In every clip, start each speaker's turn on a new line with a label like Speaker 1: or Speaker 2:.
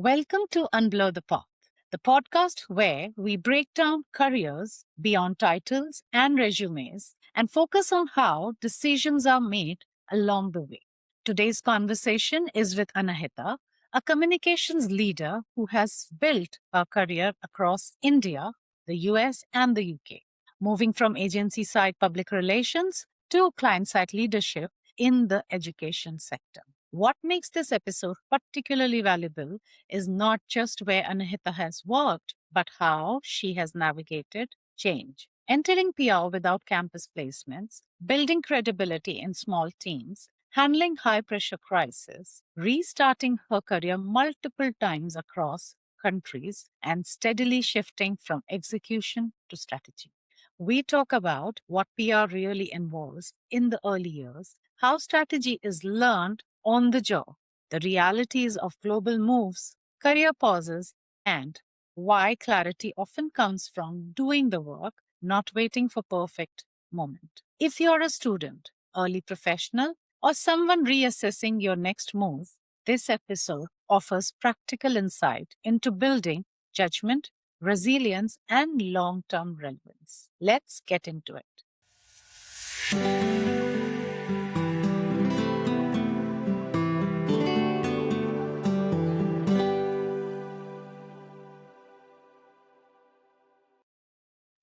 Speaker 1: Welcome to Unblur the Path, the podcast where we break down careers beyond titles and resumes and focus on how decisions are made along the way. Today's conversation is with Anahita, a communications leader who has built a career across India, the US, and the UK, moving from agency side public relations to client side leadership in the education sector. What makes this episode particularly valuable is not just where Anahita has worked, but how she has navigated change. Entering PR without campus placements, building credibility in small teams, handling high pressure crises, restarting her career multiple times across countries, and steadily shifting from execution to strategy. We talk about what PR really involves in the early years, how strategy is learned on the job, the realities of global moves, career pauses, and why clarity often comes from doing the work, not waiting for perfect moment. If you're a student, early professional, or someone reassessing your next move, this episode offers practical insight into building judgment, resilience, and long-term relevance. Let's get into it.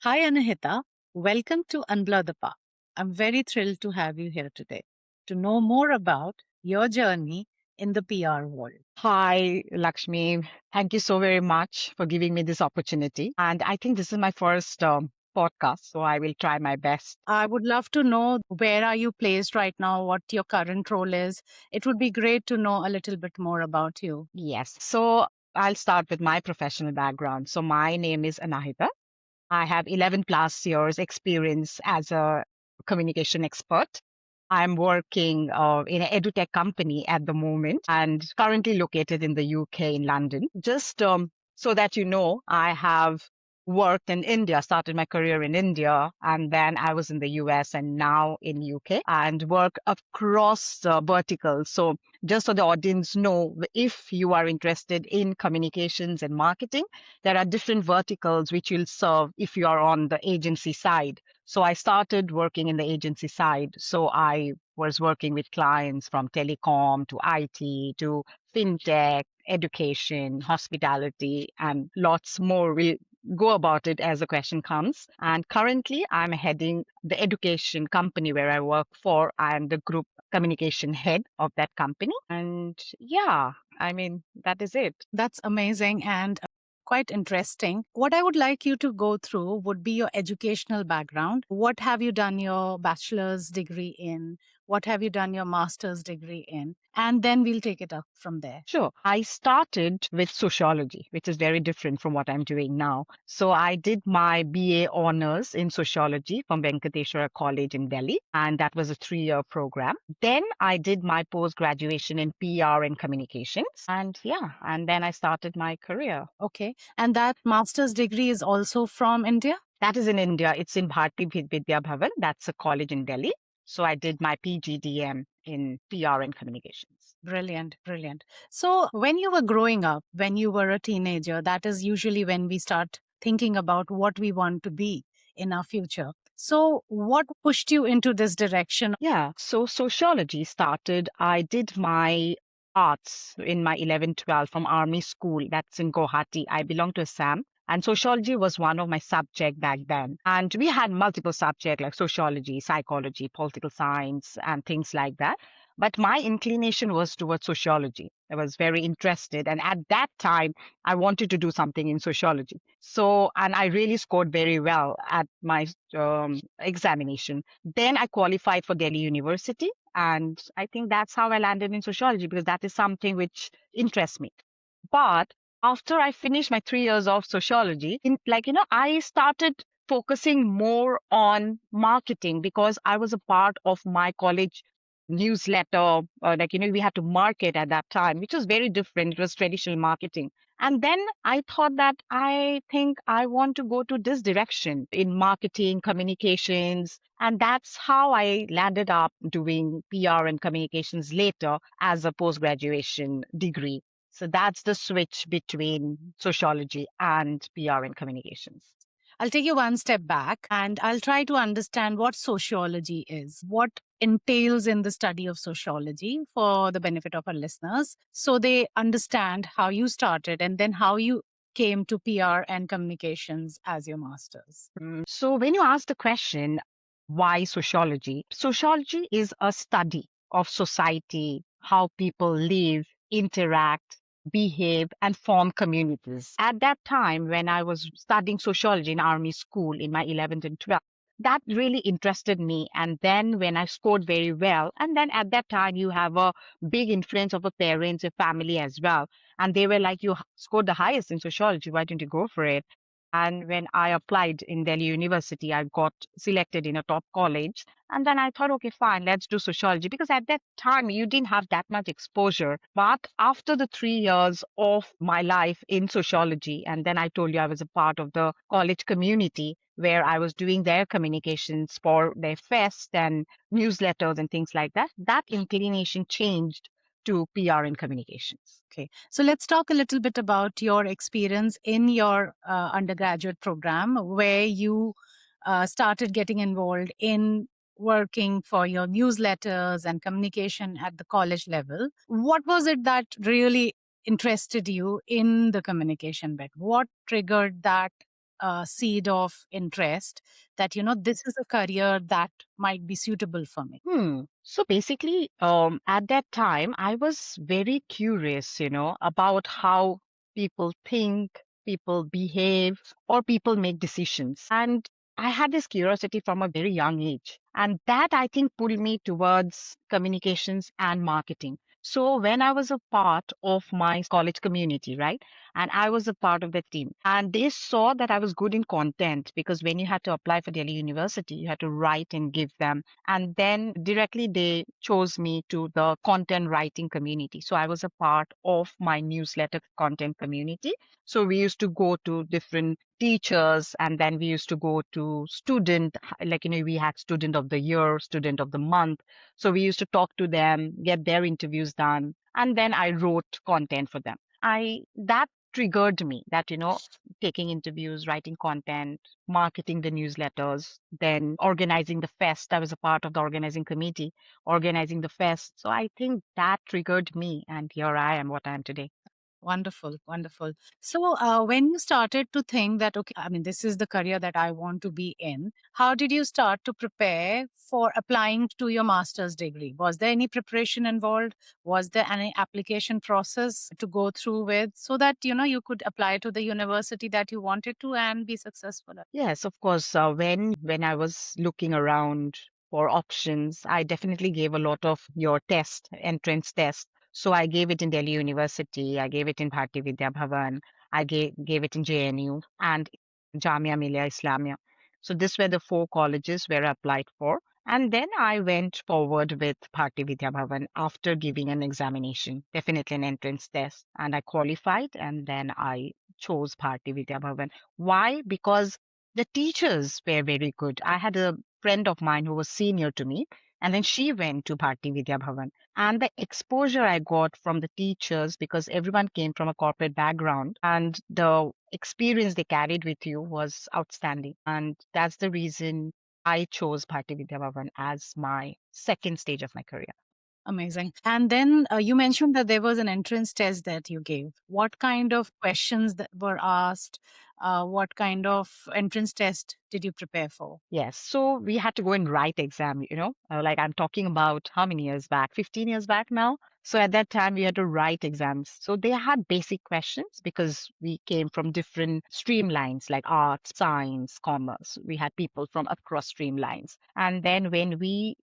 Speaker 1: Hi, Anahita. Welcome to Unblur the Path. I'm very thrilled to have you here today to know more about your journey in the PR world.
Speaker 2: Hi, Lakshmi. Thank you so very much for giving me this opportunity. And I think this is my first podcast, so I will try my best.
Speaker 1: I would love to know where are you placed right now, what your current role is. It would be great to know a little bit more about you.
Speaker 2: Yes. So I'll start with my professional background. So my name is Anahita. I have 11 plus years experience as a communication expert. I'm working in an edutech company at the moment and currently located in the UK in London. Just so that you know, I have worked in India, started my career in India, and then I was in the US and now in UK and work across verticals. So just so the audience know, if you are interested in communications and marketing, there are different verticals which you'll serve if you are on the agency side. So I started working in the agency side. So I was working with clients from telecom to IT to fintech, education, hospitality, and lots more. We'll go about it as the question comes. And currently, I'm heading the education company where I work for. I'm the group communication head of that company. And yeah, I mean, that is it.
Speaker 1: That's amazing and quite interesting. What I would like you to go through would be your educational background. What have you done your bachelor's degree in? What have you done your master's degree in? And then we'll take it up from there.
Speaker 2: Sure. I started with sociology, which is very different from what I'm doing now. So I did my BA honors in sociology from Venkateshwara College in Delhi, and that was a 3-year program. Then I did my post graduation in PR and communications, and yeah, and then I started my career.
Speaker 1: Okay. And that master's degree is also from India?
Speaker 2: That is in India. It's in Bharati Vidya Bhavan. That's a college in Delhi. So I did my PGDM in PR and communications.
Speaker 1: Brilliant, brilliant. So, when you were growing up, when you were a teenager, that is usually when we start thinking about what we want to be in our future. So, what pushed you into this direction?
Speaker 2: Yeah, so sociology started. I did my arts in my 11, 12 from army school. That's in Guwahati. I belong to Assam. And sociology was one of my subject back then. And we had multiple subjects like sociology, psychology, political science, and things like that. But my inclination was towards sociology. I was very interested. And at that time, I wanted to do something in sociology. So, and I really scored very well at my examination. Then I qualified for Delhi University. And I think that's how I landed in sociology because that is something which interests me. But after I finished my 3 years of sociology, I started focusing more on marketing because I was a part of my college newsletter. We had to market at that time, which was very different. It was traditional marketing. And then I thought that I think I want to go to this direction in marketing, communications. And that's how I landed up doing PR and communications later as a post graduation degree. So that's the switch between sociology and PR and communications.
Speaker 1: I'll take you one step back and I'll try to understand what sociology is, what entails in the study of sociology for the benefit of our listeners so they understand how you started and then how you came to PR and communications as your master's.
Speaker 2: So when you ask the question, why sociology? Sociology is a study of society, how people live, interact, behave, and form communities. At that time, when I was studying sociology in army school in my 11th and 12th, that really interested me. And then when I scored very well, and then at that time, you have a big influence of a parents, a family as well. And they were like, you scored the highest in sociology. Why don't you go for it? And when I applied in Delhi University, I got selected in a top college. And then I thought, okay, fine, let's do sociology. Because at that time, you didn't have that much exposure. But after the 3 years of my life in sociology, and then I told you I was a part of the college community where I was doing their communications for their fest and newsletters and things like that, that inclination changed to PR and communications.
Speaker 1: Okay. So let's talk a little bit about your experience in your undergraduate program where you started getting involved in working for your newsletters and communication at the college level. What was it that really interested you in the communication bit? What triggered that seed of interest that, this is a career that might be suitable for me?
Speaker 2: So basically, at that time, I was very curious, about how people think, people behave, or people make decisions. And I had this curiosity from a very young age. And that I think pulled me towards communications and marketing. So when I was a part of my college community, right? And I was a part of the team. And they saw that I was good in content because when you had to apply for Delhi University, you had to write and give them, and then directly they chose me to the content writing community. So I was a part of my newsletter content community. So we used to go to different teachers, and then we used to go to student, like, we had student of the year, student of the month. So we used to talk to them, get their interviews done, and then I wrote content for them. I that triggered me that, taking interviews, writing content, marketing the newsletters, then organizing the fest. I was a part of the organizing committee, organizing the fest. So I think that triggered me, and here I am, what I am today.
Speaker 1: Wonderful, wonderful. So, when you started to think that, okay, I mean, this is the career that I want to be in, how did you start to prepare for applying to your master's degree? Was there any preparation involved? Was there any application process to go through with so that, you could apply to the university that you wanted to and be successful?
Speaker 2: Yes, of course. When I was looking around for options, I definitely gave a lot of your entrance test. So I gave it in Delhi University, I gave it in Bharati Vidya Bhavan, I gave it in JNU and Jamia Millia Islamia. So these were the four colleges where I applied for. And then I went forward with Bharati Vidya Bhavan after giving an examination, definitely an entrance test. And I qualified, and then I chose Bharati Vidya Bhavan. Why? Because the teachers were very good. I had a friend of mine who was senior to me, and then she went to Bharati Vidya Bhavan. And the exposure I got from the teachers, because everyone came from a corporate background, and the experience they carried with you was outstanding. And that's the reason I chose Bharati Vidya Bhavan as my second stage of my career.
Speaker 1: Amazing. And then you mentioned that there was an entrance test that you gave. What kind of questions that were asked? What kind of entrance test did you prepare for?
Speaker 2: Yes. So we had to go and write exam, like I'm talking about how many years back? 15 years back now. So at that time we had to write exams. So they had basic questions because we came from different streamlines like arts, science, commerce. We had people from across streamlines. And then when we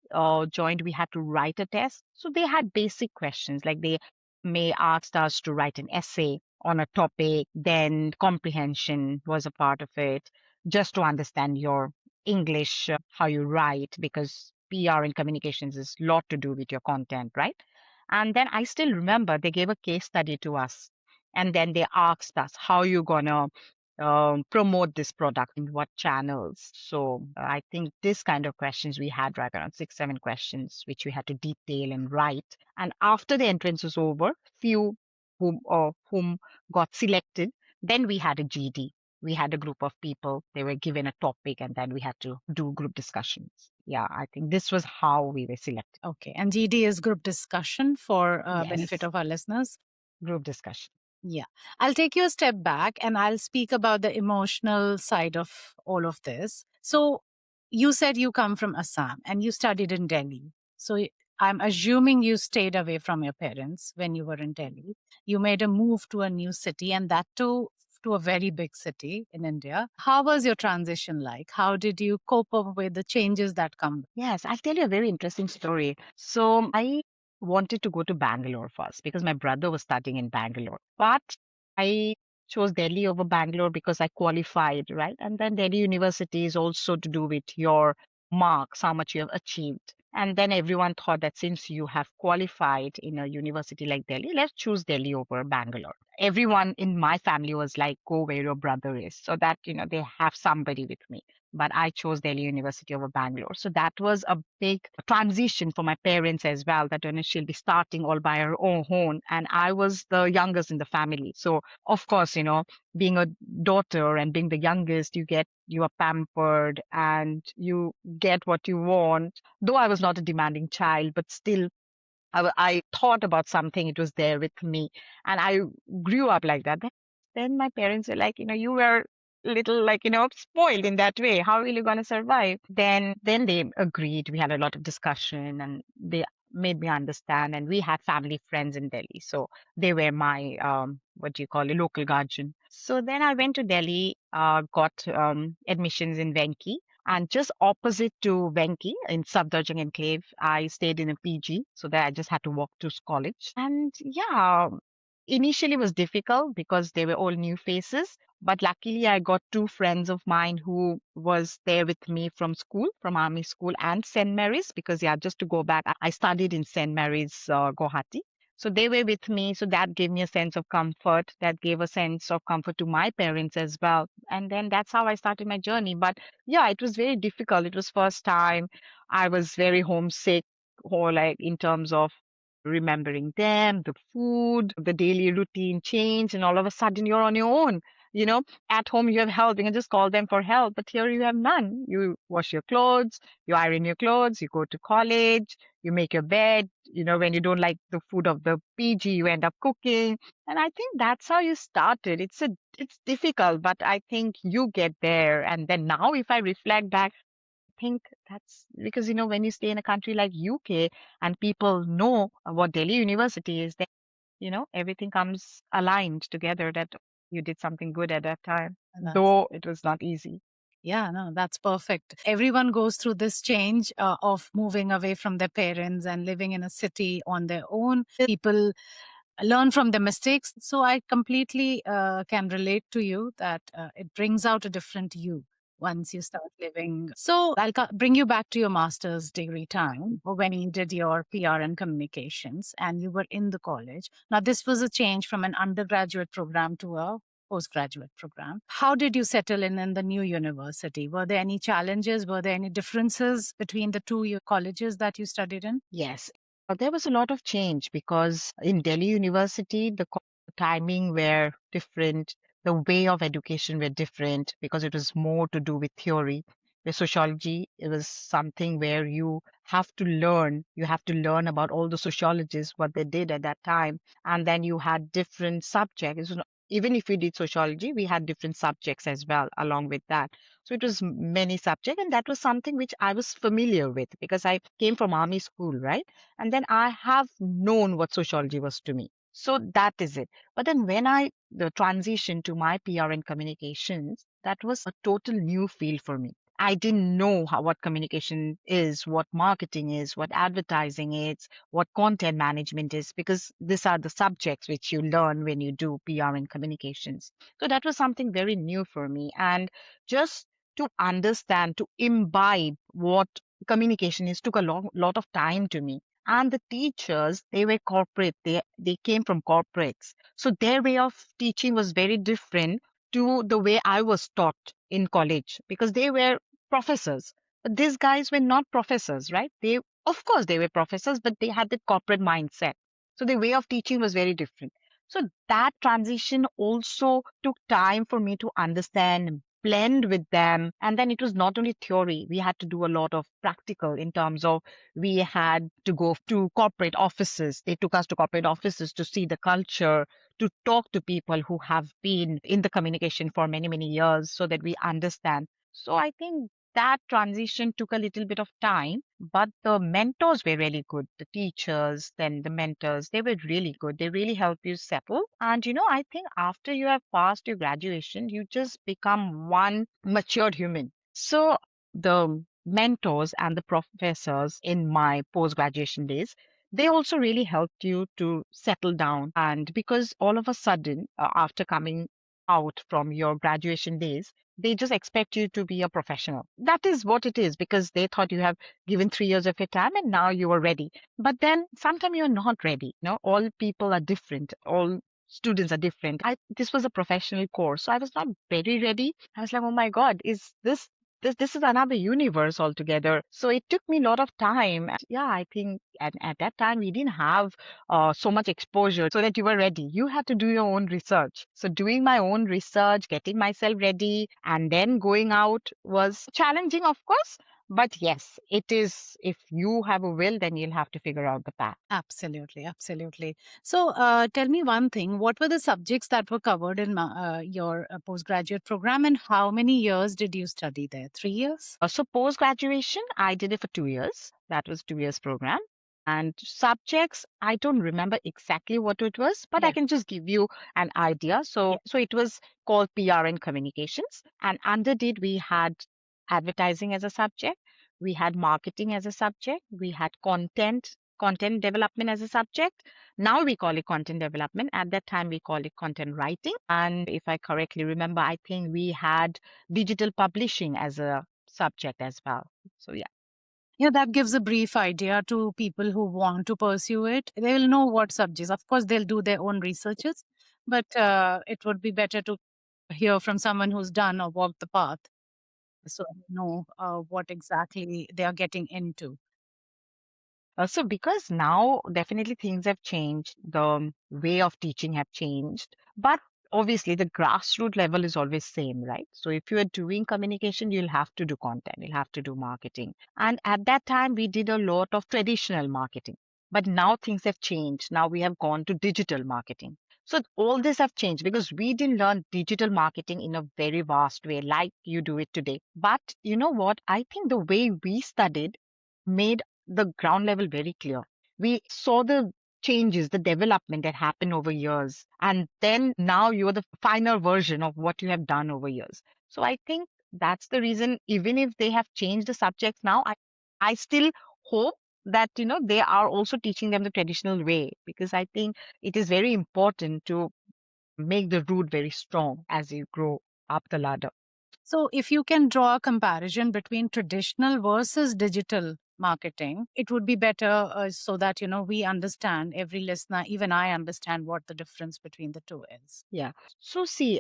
Speaker 2: joined, we had to write a test. So they had basic questions like they may asked us to write an essay on a topic, then comprehension was a part of it just to understand your English, how you write, because PR and communications is a lot to do with your content, right? And then I still remember they gave a case study to us. And then they asked us, how you gonna promote this product in what channels? So I think this kind of questions we had right around 6, 7 questions, which we had to detail and write. And after the entrance was over, few whom got selected, then we had a GD. We had a group of people. They were given a topic, and then we had to do group discussions. Yeah, I think this was how we were selected.
Speaker 1: Okay. And GD is group discussion for benefit
Speaker 2: Yes,
Speaker 1: of our listeners.
Speaker 2: group discussion.
Speaker 1: Yeah. I'll take you a step back and I'll speak about the emotional side of all of this. So, you said you come from Assam and you studied in Delhi. So, I'm assuming you stayed away from your parents when you were in Delhi. You made a move to a new city, and that too to a very big city in India. How was your transition like? How did you cope up with the changes that come?
Speaker 2: Yes, I'll tell you a very interesting story. So I wanted to go to Bangalore first because my brother was studying in Bangalore. But I chose Delhi over Bangalore because I qualified, right? And then Delhi University is also to do with your marks, how much you have achieved. And then everyone thought that since you have qualified in a university like Delhi, let's choose Delhi over Bangalore. Everyone in my family was like, go where your brother is, so that, they have somebody with me, but I chose Delhi University over Bangalore. So that was a big transition for my parents as well, that she'll be starting all by her own. And I was the youngest in the family. So, of course, being a daughter and being the youngest, you are pampered and you get what you want. Though I was not a demanding child, but still I thought about something, it was there with me. And I grew up like that. Then my parents were like, you were little like, spoiled in that way. How are you going to survive? Then they agreed. We had a lot of discussion and they made me understand. And we had family friends in Delhi. So they were my, what do you call it, local guardian. So then I went to Delhi, got admissions in Venki, and just opposite to Venki in Safdarjung Enclave, I stayed in a PG so that I just had to walk to college. And yeah, initially was difficult because they were all new faces. But luckily, I got two friends of mine who was there with me from school, from army school and St. Mary's, because yeah, just to go back, I studied in St. Mary's, Guwahati. So they were with me. So that gave me a sense of comfort. That gave a sense of comfort to my parents as well. And then that's how I started my journey. But yeah, it was very difficult. It was first time. I was very homesick, or like in terms of remembering them, the food, the daily routine change, and all of a sudden you're on your own. You know, at home you have help, you can just call them for help, but here you have none. You wash your clothes, you iron your clothes, you go to college, you make your bed. When you don't like the food of the PG, you end up cooking. And I think that's how you started. It's difficult, but I think you get there. And then now if I reflect back, think that's because when you stay in a country like UK and people know what Delhi University is, then everything comes aligned together that you did something good at that time,
Speaker 1: And that's
Speaker 2: though it was not easy.
Speaker 1: Yeah, no, that's perfect. Everyone goes through this change of moving away from their parents and living in a city on their own. People learn from the mistakes. So I completely can relate to you that it brings out a different you once you start living. So I'll bring you back to your master's degree time when you did your PR and communications and you were in the college. Now, this was a change from an undergraduate program to a postgraduate program. How did you settle in the new university? Were there any challenges? Were there any differences between the two colleges that you studied in?
Speaker 2: Yes, there was a lot of change because in Delhi University, the timing were different, the way of education were different because it was more to do with theory. The sociology, it was something where you have to learn about all the sociologists, what they did at that time. And then you had different subjects. Even if we did sociology, we had different subjects as well along with that. So it was many subjects, and that was something which I was familiar with because I came from army school, right? And then I have known what sociology was to me. So that is it. But then when the transition to my PR and communications, that was a total new field for me. I didn't know what communication is, what marketing is, what advertising is, what content management is, because these are the subjects which you learn when you do PR and communications. So that was something very new for me. And just to understand, to imbibe what communication is took a lot of time to me. And the teachers, they were corporate, they came from corporates. So their way of teaching was very different to the way I was taught in college because they were professors. But these guys were not professors, right? Of course, they were professors, but they had the corporate mindset. So the way of teaching was very different. So that transition also took time for me to understand, blend with them. And then it was not only theory, we had to do a lot of practical in terms of we had to go to corporate offices. They took us to corporate offices to see the culture, to talk to people who have been in the communication for many, many years so that we understand. So I think that transition took a little bit of time, but the mentors were really good. The teachers, then the mentors, they were really good. They really help you settle. And, I think after you have passed your graduation, you just become one matured human. So the mentors and the professors in my post graduation days, they also really helped you to settle down. And because all of a sudden, after coming out from your graduation days, they just expect you to be a professional. That is what it is because they thought you have given 3 years of your time and now you are ready. But then sometimes you're not ready. All people are different. All students are different. This was a professional course, so I was not very ready. I was like, oh my God, is this is another universe altogether. So it took me a lot of time. Yeah, I think at that time we didn't have so much exposure so that you were ready. You had to do your own research. So doing my own research, getting myself ready, and then going out was challenging, of course. But yes, it is. If you have a will, then you'll have to figure out the path.
Speaker 1: Absolutely, absolutely. So, tell me one thing. What were the subjects that were covered in your postgraduate program, and how many years did you study there? 3 years?
Speaker 2: So post graduation, I did it for 2 years. That was 2 years program. And subjects, I don't remember exactly what it was, but I
Speaker 1: Yeah.
Speaker 2: can just give you an idea.
Speaker 1: Yeah.
Speaker 2: So it was called PR and communications. And under it, we had advertising as a subject. We had marketing as a subject. We had content development as a subject. Now we call it content development. At that time, we call it content writing. And if I correctly remember, I think we had digital publishing as a subject as well. So yeah.
Speaker 1: Yeah, that gives a brief idea to people who want to pursue it. They will know what subjects. Of course, they'll do their own researches, but it would be better to hear from someone who's done or walked the path so they know what exactly they are getting into.
Speaker 2: So because now definitely things have changed, the way of teaching have changed, but obviously the grassroots level is always same, right? So if you are doing communication, you'll have to do content, you'll have to do marketing. And at that time, we did a lot of traditional marketing, but now things have changed. Now we have gone to digital marketing. So all this have changed because we didn't learn digital marketing in a very vast way like you do it today. But you know what? I think the way we studied made the ground level very clear. We saw the changes, the development that happened over years. And then now you're the final version of what you have done over years. So I think that's the reason, even if they have changed the subjects now, I still hope that, they are also teaching them the traditional way because I think it is very important to make the root very strong as you grow up the ladder.
Speaker 1: So, if you can draw a comparison between traditional versus digital marketing, it would be better so that we understand, every listener, even I understand what the difference between the two is.
Speaker 2: Yeah. So see,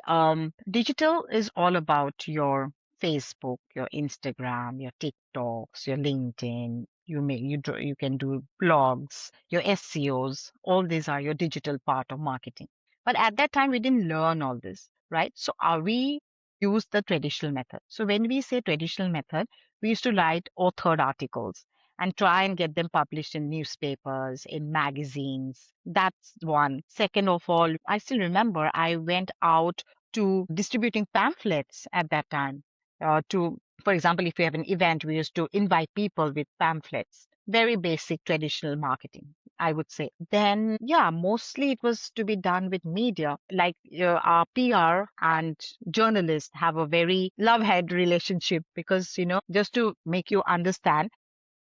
Speaker 2: digital is all about your Facebook, your Instagram, your TikToks, your LinkedIn. You can do blogs, your SEOs. All these are your digital part of marketing. But at that time, we didn't learn all this, right? So we use the traditional method. So when we say traditional method, we used to write authored articles and try and get them published in newspapers, in magazines. That's one. Second of all, I still remember I went out to distributing pamphlets at that time. For example, if we have an event, we used to invite people with pamphlets. Very basic traditional marketing, I would say. Then, yeah, mostly it was to be done with media. Like our PR and journalists have a very love-hate relationship because, just to make you understand,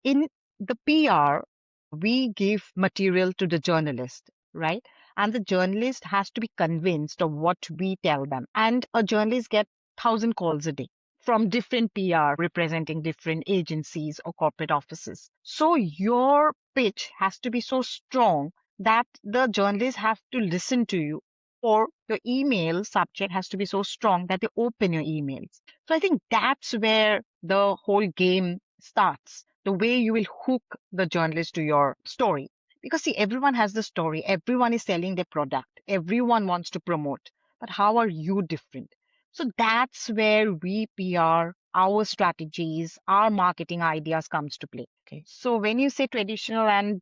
Speaker 2: in the PR, we give material to the journalist, right? And the journalist has to be convinced of what we tell them. And a journalist gets 1,000 calls a day from different PR representing different agencies or corporate offices. So your pitch has to be so strong that the journalists have to listen to you, or your email subject has to be so strong that they open your emails. So I think that's where the whole game starts. The way you will hook the journalist to your story. Because see, everyone has the story, everyone is selling their product, everyone wants to promote, but how are you different? So that's where we PR, our strategies, our marketing ideas comes to play.
Speaker 1: Okay.
Speaker 2: So when you say traditional and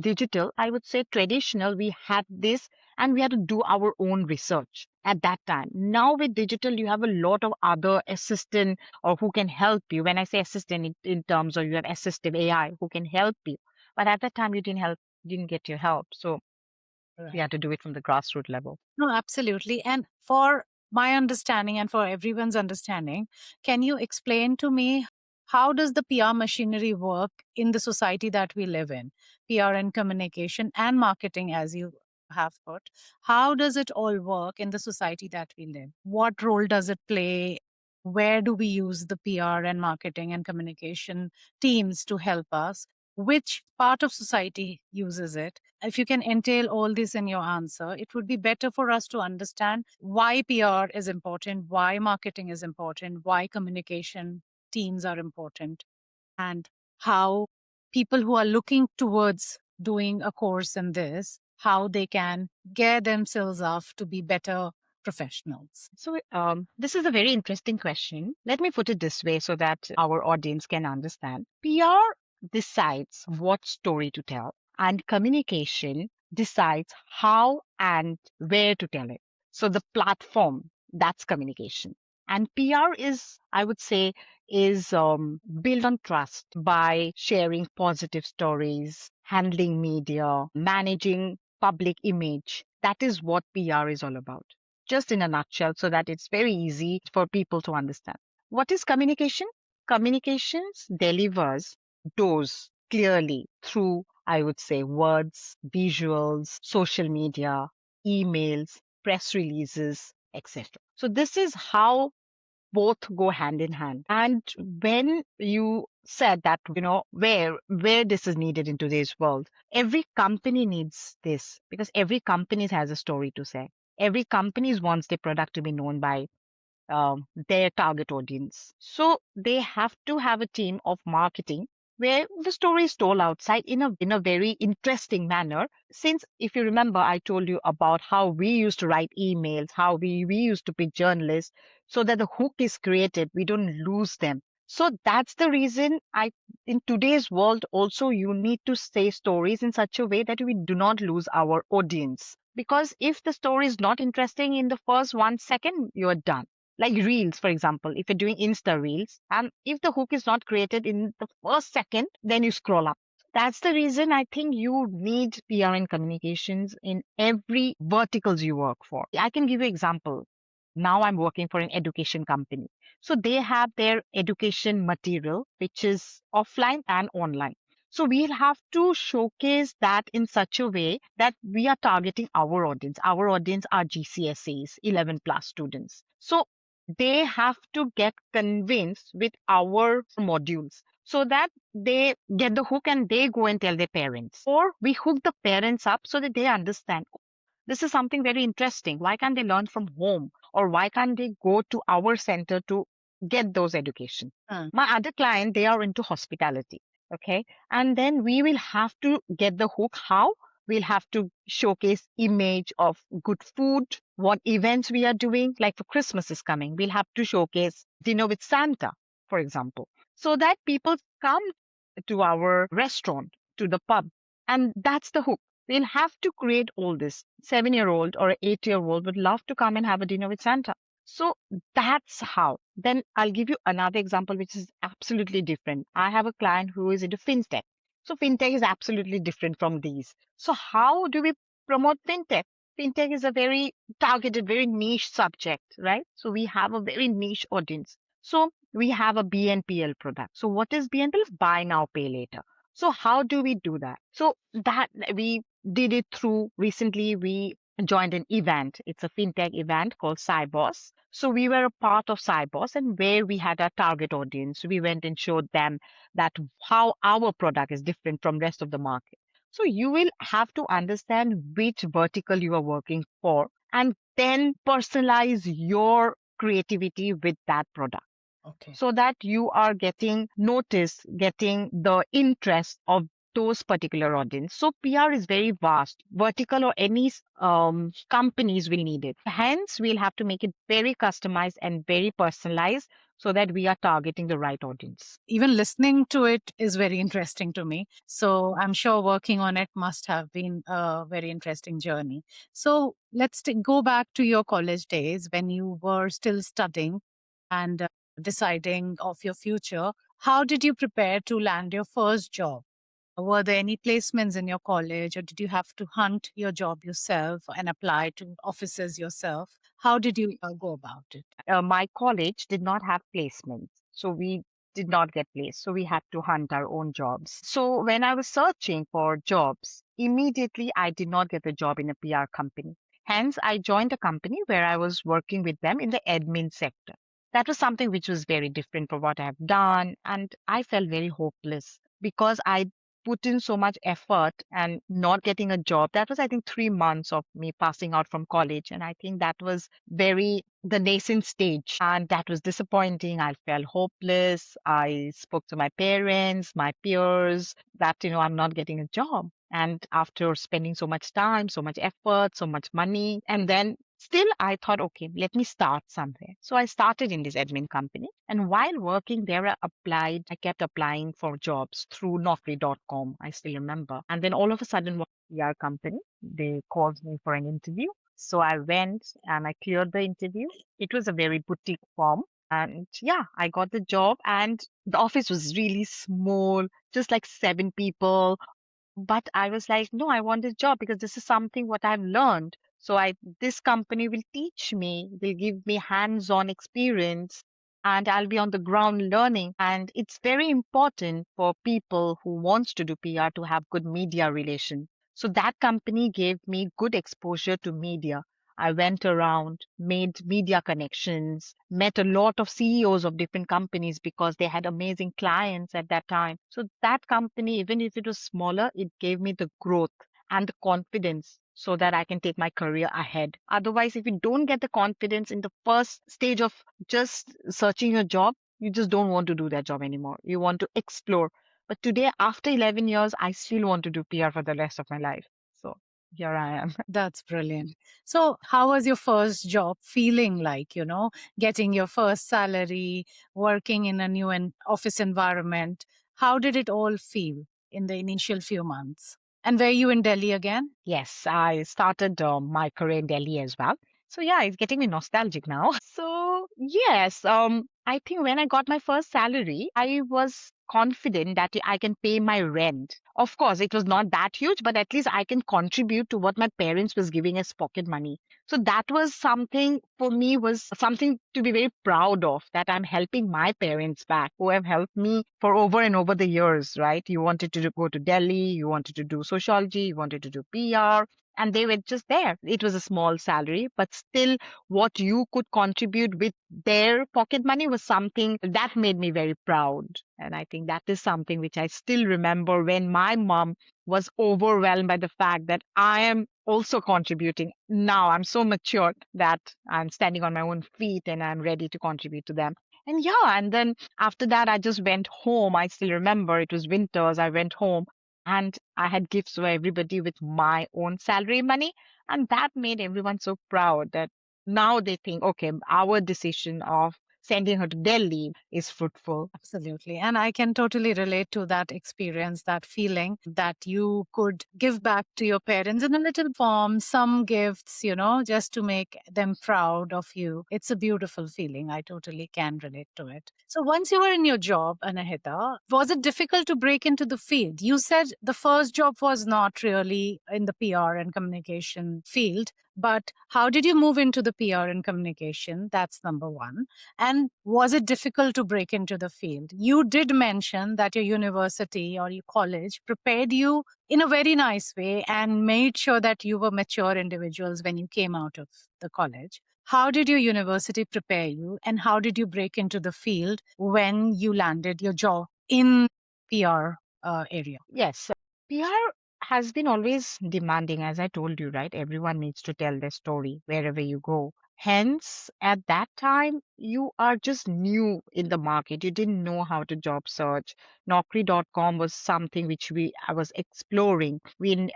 Speaker 2: digital, I would say traditional, we had this and we had to do our own research at that time. Now with digital, you have a lot of other assistant or who can help you. When I say assistant in terms of you have assistive AI who can help you. But at that time, didn't get your help. So we
Speaker 1: Right.
Speaker 2: had to do it from the grassroots level.
Speaker 1: No, absolutely. And for my understanding and for everyone's understanding, can you explain to me how does the PR machinery work in the society that we live in? PR and communication and marketing, as you have put. How does it all work in the society that we live? What role does it play? Where do we use the PR and marketing and communication teams to help us? Which part of society uses it? If you can entail all this in your answer, it would be better for us to understand why PR is important, why marketing is important, why communication teams are important, and how people who are looking towards doing a course in this, how they can gear themselves up to be better professionals.
Speaker 2: So, this is a very interesting question. Let me put it this way so that our audience can understand. PR decides what story to tell, and communication decides how and where to tell it. So, the platform, that's communication. And PR is, I would say, is built on trust by sharing positive stories, handling media, managing public image. That is what PR is all about, just in a nutshell, so that it's very easy for people to understand. What is communication? Communications delivers those clearly through, I would say, words, visuals, social media, emails, press releases, etc. So this is how both go hand in hand. And when you said that, where this is needed in today's world, every company needs this because every company has a story to say. Every company wants their product to be known by their target audience. So they have to have a team of marketing where the story is told outside in a very interesting manner. Since if you remember, I told you about how we used to write emails, how we used to be journalists, so that the hook is created, we don't lose them. So that's the reason I in today's world also you need to say stories in such a way that we do not lose our audience. Because if the story is not interesting in the first 1 second, you're done, like reels, for example. If you're doing Insta reels, and if the hook is not created in the first second, then you scroll up. That's the reason I think you need PR and communications in every verticals you work for. I can give you example. Now I'm working for an education company. So they have their education material, which is offline and online. So we'll have to showcase that in such a way that we are targeting our audience. Our audience are GCSEs, 11 plus students. So they have to get convinced with our modules so that they get the hook and they go and tell their parents. Or we hook the parents up so that they understand this is something very interesting. Why can't they learn from home? Or why can't they go to our center to get those education?
Speaker 1: Uh,
Speaker 2: My other client, they are into hospitality. Okay. And then we will have to get the hook. How? We'll have to showcase image of good food, what events we are doing. Like for Christmas is coming, we'll have to showcase dinner with Santa, for example, so that people come to our restaurant, to the pub. And that's the hook. We'll have to create all this. 7-year-old or 8-year-old would love to come and have a dinner with Santa. So that's how. Then I'll give you another example, which is absolutely different. I have a client who is into fintech. So fintech is absolutely different from these. So how do we promote fintech? Fintech is a very targeted, very niche subject, right? So we have a very niche audience. So we have a BNPL product. So what is BNPL? Buy now, pay later. So how do we do that? So that we did it through recently we joined an event. It's a fintech event called Cybos. So we were a part of Cybos and where we had our target audience. We went and showed them that how our product is different from rest of the market. So you will have to understand which vertical you are working for and then personalize your creativity with that product
Speaker 1: okay.
Speaker 2: so that you are getting noticed, getting the interest of those particular audience. So PR is very vast, vertical or any companies will need it. Hence, we'll have to make it very customized and very personalized so that we are targeting the right audience.
Speaker 1: Even listening to it is very interesting to me. So I'm sure working on it must have been a very interesting journey. So let's go back to your college days when you were still studying and deciding of your future. How did you prepare to land your first job? Were there any placements in your college, or did you have to hunt your job yourself and apply to offices yourself? How did you go about it?
Speaker 2: My college did not have placements. So we did not get placed. So we had to hunt our own jobs. So when I was searching for jobs, immediately I did not get a job in a PR company. Hence, I joined a company where I was working with them in the admin sector. That was something which was very different from what I have done. And I felt very hopeless because I put in so much effort and not getting a job. That was, I think, 3 months of me passing out from college. And I think that was very the nascent stage. And that was disappointing. I felt hopeless. I spoke to my parents, my peers, that, I'm not getting a job. And after spending so much time, so much effort, so much money, and then still I thought, okay, let me start somewhere. So I started in this admin company. And while working there, I kept applying for jobs through Naukri.com. I still remember. And then all of a sudden, one PR company, they called me for an interview. So I went and I cleared the interview. It was a very boutique firm. And yeah, I got the job, and the office was really small, just like 7 people. But I was like, no, I want this job because this is something what I've learned. So this company will teach me, will give me hands-on experience, and I'll be on the ground learning. And it's very important for people who wants to do PR to have good media relation. So that company gave me good exposure to media. I went around, made media connections, met a lot of CEOs of different companies because they had amazing clients at that time. So that company, even if it was smaller, it gave me the growth and the confidence so that I can take my career ahead. Otherwise, if you don't get the confidence in the first stage of just searching a job, you just don't want to do that job anymore. You want to explore. But today, after 11 years, I still want to do PR for the rest of my life. So here I am.
Speaker 1: That's brilliant. So, how was your first job feeling like, getting your first salary, working in a new office environment? How did it all feel in the initial few months? And were you in Delhi again?
Speaker 2: Yes, I started my career in Delhi as well. So yeah, it's getting me nostalgic now. So yes, I think when I got my first salary, I was confident that I can pay my rent. Of course, it was not that huge, but at least I can contribute to what my parents was giving as pocket money. So that was something for me was something to be very proud of that I'm helping my parents back who have helped me for over and over the years, right? You wanted to go to Delhi, you wanted to do sociology, you wanted to do PR, and they were just there. It was a small salary, but still what you could contribute with their pocket money was something that made me very proud. And I think that is something which I still remember when my mom was overwhelmed by the fact that I am also contributing. Now I'm so mature that I'm standing on my own feet and I'm ready to contribute to them. And yeah, and then after that, I just went home. I still remember it was winters. I went home and I had gifts for everybody with my own salary money. And that made everyone so proud that now they think, okay, our decision of sending her to Delhi is fruitful.
Speaker 1: Absolutely. And I can totally relate to that experience, that feeling that you could give back to your parents in a little form, some gifts, just to make them proud of you. It's a beautiful feeling. I totally can relate to it. So once you were in your job, Anahita, was it difficult to break into the field? You said the first job was not really in the PR and communication field, but how did you move into the PR and communication? That's number one. And was it difficult to break into the field? You did mention that your university or your college prepared you in a very nice way and made sure that you were mature individuals when you came out of the college. How did your university prepare you, and how did you break into the field when you landed your job in PR area?
Speaker 2: Yes, PR has been always demanding, as I told you, right? Everyone needs to tell their story wherever you go. Hence, at that time, you are just new in the market. You didn't know how to job search. Naukri.com was something which I was exploring.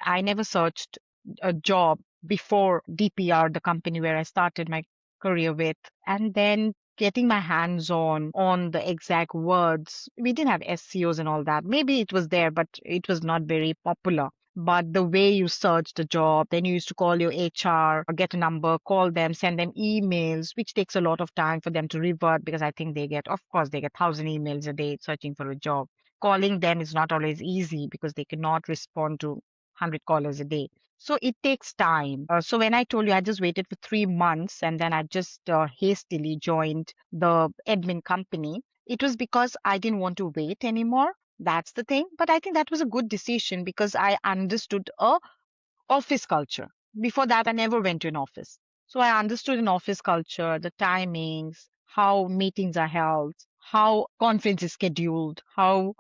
Speaker 2: I never searched a job before DPR, the company where I started my career with, and then getting my hands on the exact words. We didn't have SEOs and all that. Maybe it was there, but it was not very popular. But the way you search the job, then you used to call your HR or get a number, call them, send them emails, which takes a lot of time for them to revert because I think of course, they get 1,000 emails a day searching for a job. Calling them is not always easy because they cannot respond to 100 callers a day. So it takes time. So when I told you I just waited for 3 months and then I just hastily joined the admin company, it was because I didn't want to wait anymore. That's the thing. But I think that was a good decision because I understood a office culture. Before that, I never went to an office. So I understood an office culture, the timings, how meetings are held, how conference is scheduled, a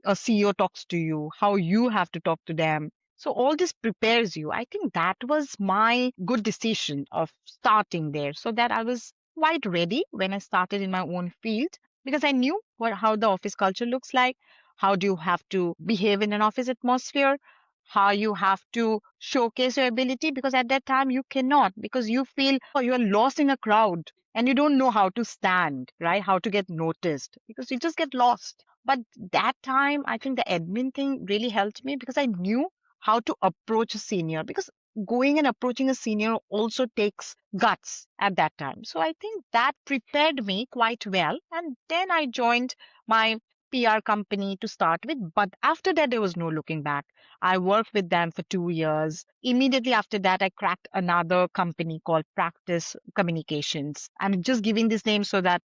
Speaker 2: CEO talks to you, how you have to talk to them. So all this prepares you. I think that was my good decision of starting there so that I was quite ready when I started in my own field because I knew how the office culture looks like. How do you have to behave in an office atmosphere? How you have to showcase your ability because at that time you cannot because you feel you are lost in a crowd and you don't know how to stand, right? How to get noticed because you just get lost. But that time, I think the admin thing really helped me because I knew how to approach a senior because going and approaching a senior also takes guts at that time. So I think that prepared me quite well. And then I joined my PR company to start with. But after that, there was no looking back. I worked with them for 2 years. Immediately after that, I cracked another company called Practice Communications. I'm just giving this name so that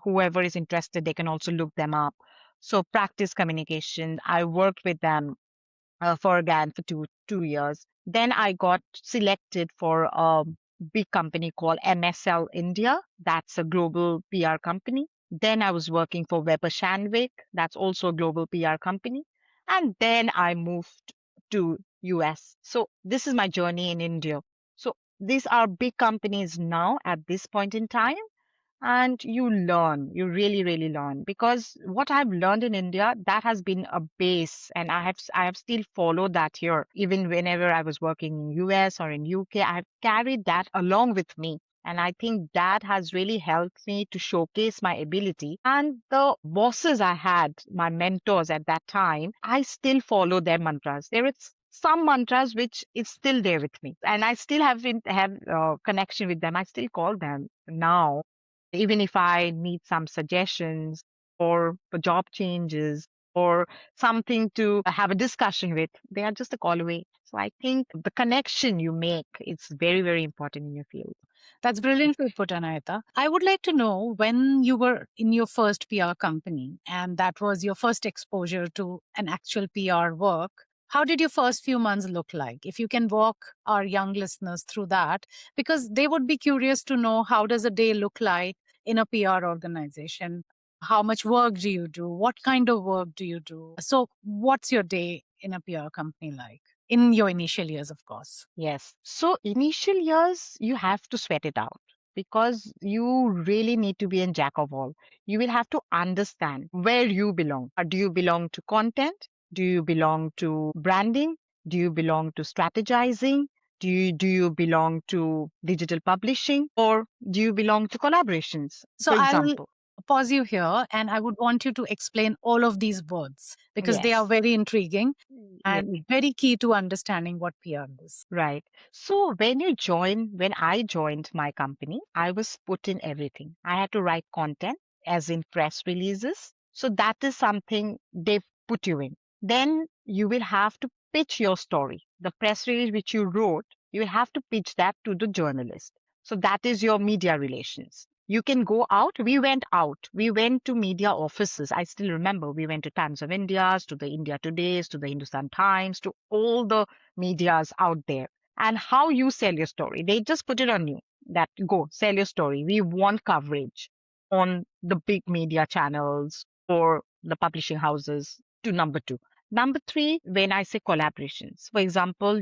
Speaker 2: whoever is interested, they can also look them up. So, Practice Communication, I worked with them for again for two years. Then I got selected for a big company called MSL India. That's a global PR company. Then I was working for Weber Shandwick. That's also a global PR company. And then I moved to US. So this is my journey in India. So these are big companies now at this point in time and you really learn because what I've learned in India that has been a base and I have still followed that here even whenever I was working in US or in UK. I have carried that along with me and I think that has really helped me to showcase my ability and the bosses I had, my mentors at that time, I still follow their mantras. There is some mantras which is still there with me and I still have connection with them. I still call them now even if I need some suggestions or for job changes or something to have a discussion with, they are just a call away. So I think the connection you make is very important in your field.
Speaker 1: That's brilliantly put, Anahita. I would like to know when you were in your first PR company and that was your first exposure to an actual PR work. How did your first few months look like? If you can walk our young listeners through that, because they would be curious to know how does a day look like in a PR organization? How much work do you do? What kind of work do you do? So, what's your day in a PR company like? In your initial years, of course.
Speaker 2: Yes. So initial years, you have to sweat it out because you really need to be in jack of all. You will have to understand where you belong. Do you belong to content? Do you belong to branding? Do you belong to strategizing? Do you belong to digital publishing or do you belong to collaborations,
Speaker 1: So
Speaker 2: for
Speaker 1: I'll
Speaker 2: example?
Speaker 1: pause you here and I would want you to explain all of these words because they are
Speaker 2: Yes.
Speaker 1: very intriguing
Speaker 2: Yes.
Speaker 1: and very key to understanding what PR is.
Speaker 2: Right. So when I joined my company, I was put in everything. I had to write content, as in press releases. So that is something they put you in. Then you will have to pitch your story. The press release which you wrote, you will have to pitch that to the journalist. So that is your media relations. You can go out. We went out. We went to media offices. I still remember we went to Times of India's, to the India Today's, to the Hindustan Times, to all the medias out there and how you sell your story. They just put it on you that go sell your story. We want coverage on the big media channels or the publishing houses to number two. Number three, when I say collaborations, for example,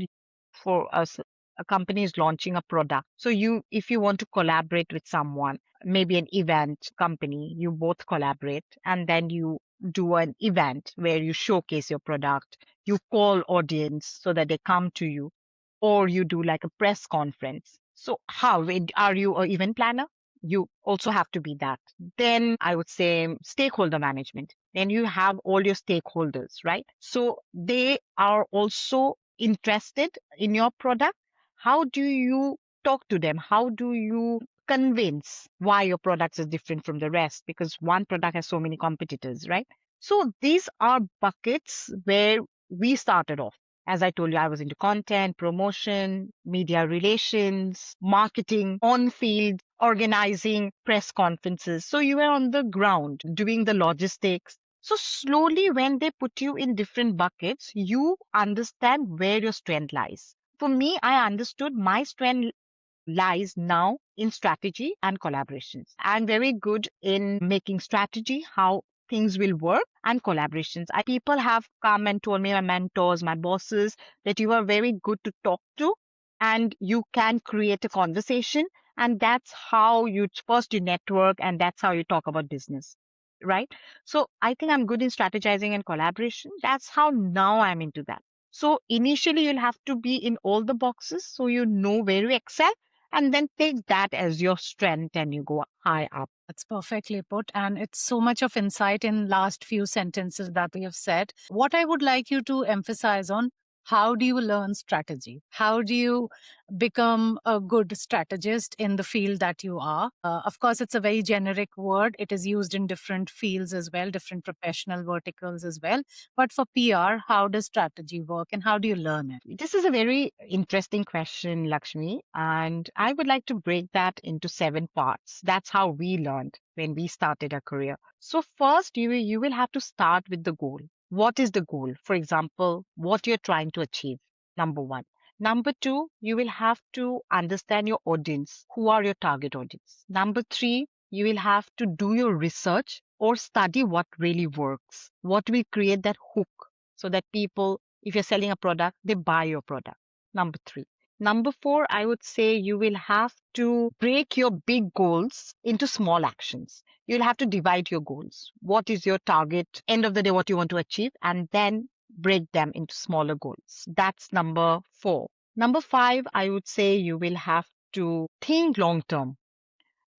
Speaker 2: for us. a company is launching a product. So if you want to collaborate with someone, maybe an event company, you both collaborate and then you do an event where you showcase your product, you call audience so that they come to you, or you do like a press conference. So are you an event planner? You also have to be that. Then I would say stakeholder management. Then you have all your stakeholders, right? So they are also interested in your product. How do you talk to them? How do you convince why your product is different from the rest? Because one product has so many competitors, right? So these are buckets where we started off. As I told you, I was into content, promotion, media relations, marketing, on field, organizing press conferences. So you were on the ground doing the logistics. So slowly, when they put you in different buckets, you understand where your strength lies. For me, I understood my strength lies now in strategy and collaborations. I'm very good in making strategy, how things will work, and collaborations. People have come and told me, my mentors, my bosses, that you are very good to talk to and you can create a conversation. And that's how you first you network and that's how you talk about business. Right. So I think I'm good in strategizing and collaboration. That's how now I'm into that. So initially you'll have to be in all the boxes so you know where you excel and then take that as your strength and you go high up.
Speaker 1: That's perfectly put. And it's so much of insight in last few sentences that we have said. What I would like you to emphasize on, how do you learn strategy? How do you become a good strategist in the field that you are? Of course, it's a very generic word. It is used in different fields as well, different professional verticals as well. But for PR, how does strategy work and how do you learn it?
Speaker 2: This is a very interesting question, Lakshmi, and I would like to break that into 7 parts. That's how we learned when we started our career. So first, you will have to start with the goal. What is the goal? For example, what you're trying to achieve. Number one. Number two, you will have to understand your audience. Who are your target audience? Number three, you will have to do your research or study what really works. What will create that hook so that people, if you're selling a product, they buy your product. Number three. Number four, I would say you will have to break your big goals into small actions. You'll have to divide your goals. What is your target, end of the day, what you want to achieve, and then break them into smaller goals. That's number four. Number five, I would say you will have to think long term.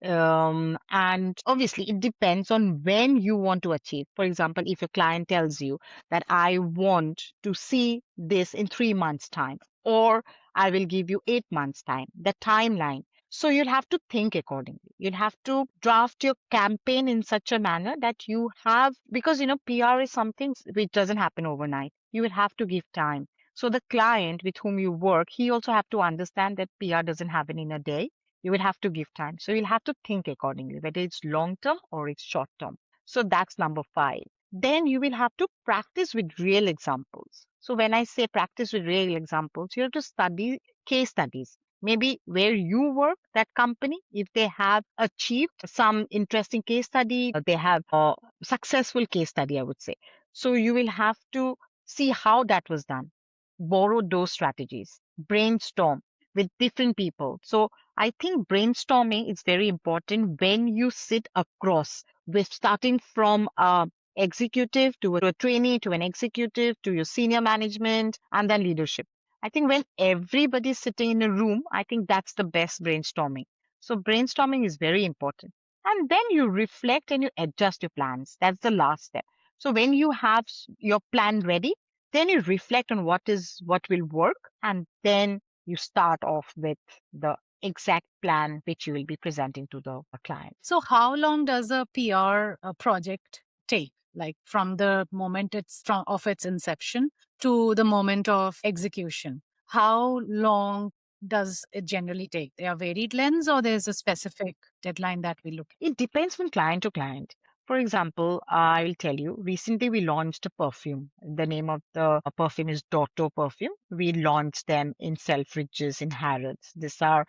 Speaker 2: And obviously, it depends on when you want to achieve. For example, if your client tells you that I want to see this in 3 months' time, or I will give you 8 months' time, the timeline. So you'll have to think accordingly. You'll have to draft your campaign in such a manner that you have, because PR is something which doesn't happen overnight. You will have to give time. So the client with whom you work, he also have to understand that PR doesn't happen in a day. You will have to give time. So you'll have to think accordingly, whether it's long term or it's short term. So that's number five. Then you will have to practice with real examples. So when I say practice with real examples, you have to study case studies. Maybe where you work, that company, if they have achieved some interesting case study, they have a successful case study, I would say. So you will have to see how that was done, borrow those strategies, brainstorm with different people. So I think brainstorming is very important when you sit across with starting from a executive to a trainee to an executive to your senior management and then leadership. I think when everybody's sitting in a room, I think that's the best brainstorming. So brainstorming is very important. And then you reflect and you adjust your plans. That's the last step. So when you have your plan ready, then you reflect on what will work and then you start off with the exact plan which you will be presenting to the client.
Speaker 1: So, how long does a PR project take? Like from the moment of its inception to the moment of execution? How long does it generally take? There are varied lengths, or there's a specific deadline that we look at?
Speaker 2: It depends from client to client. For example, I will tell you, recently we launched a perfume. The name of the perfume is Dotto perfume. We launched them in Selfridges, in Harrods. These are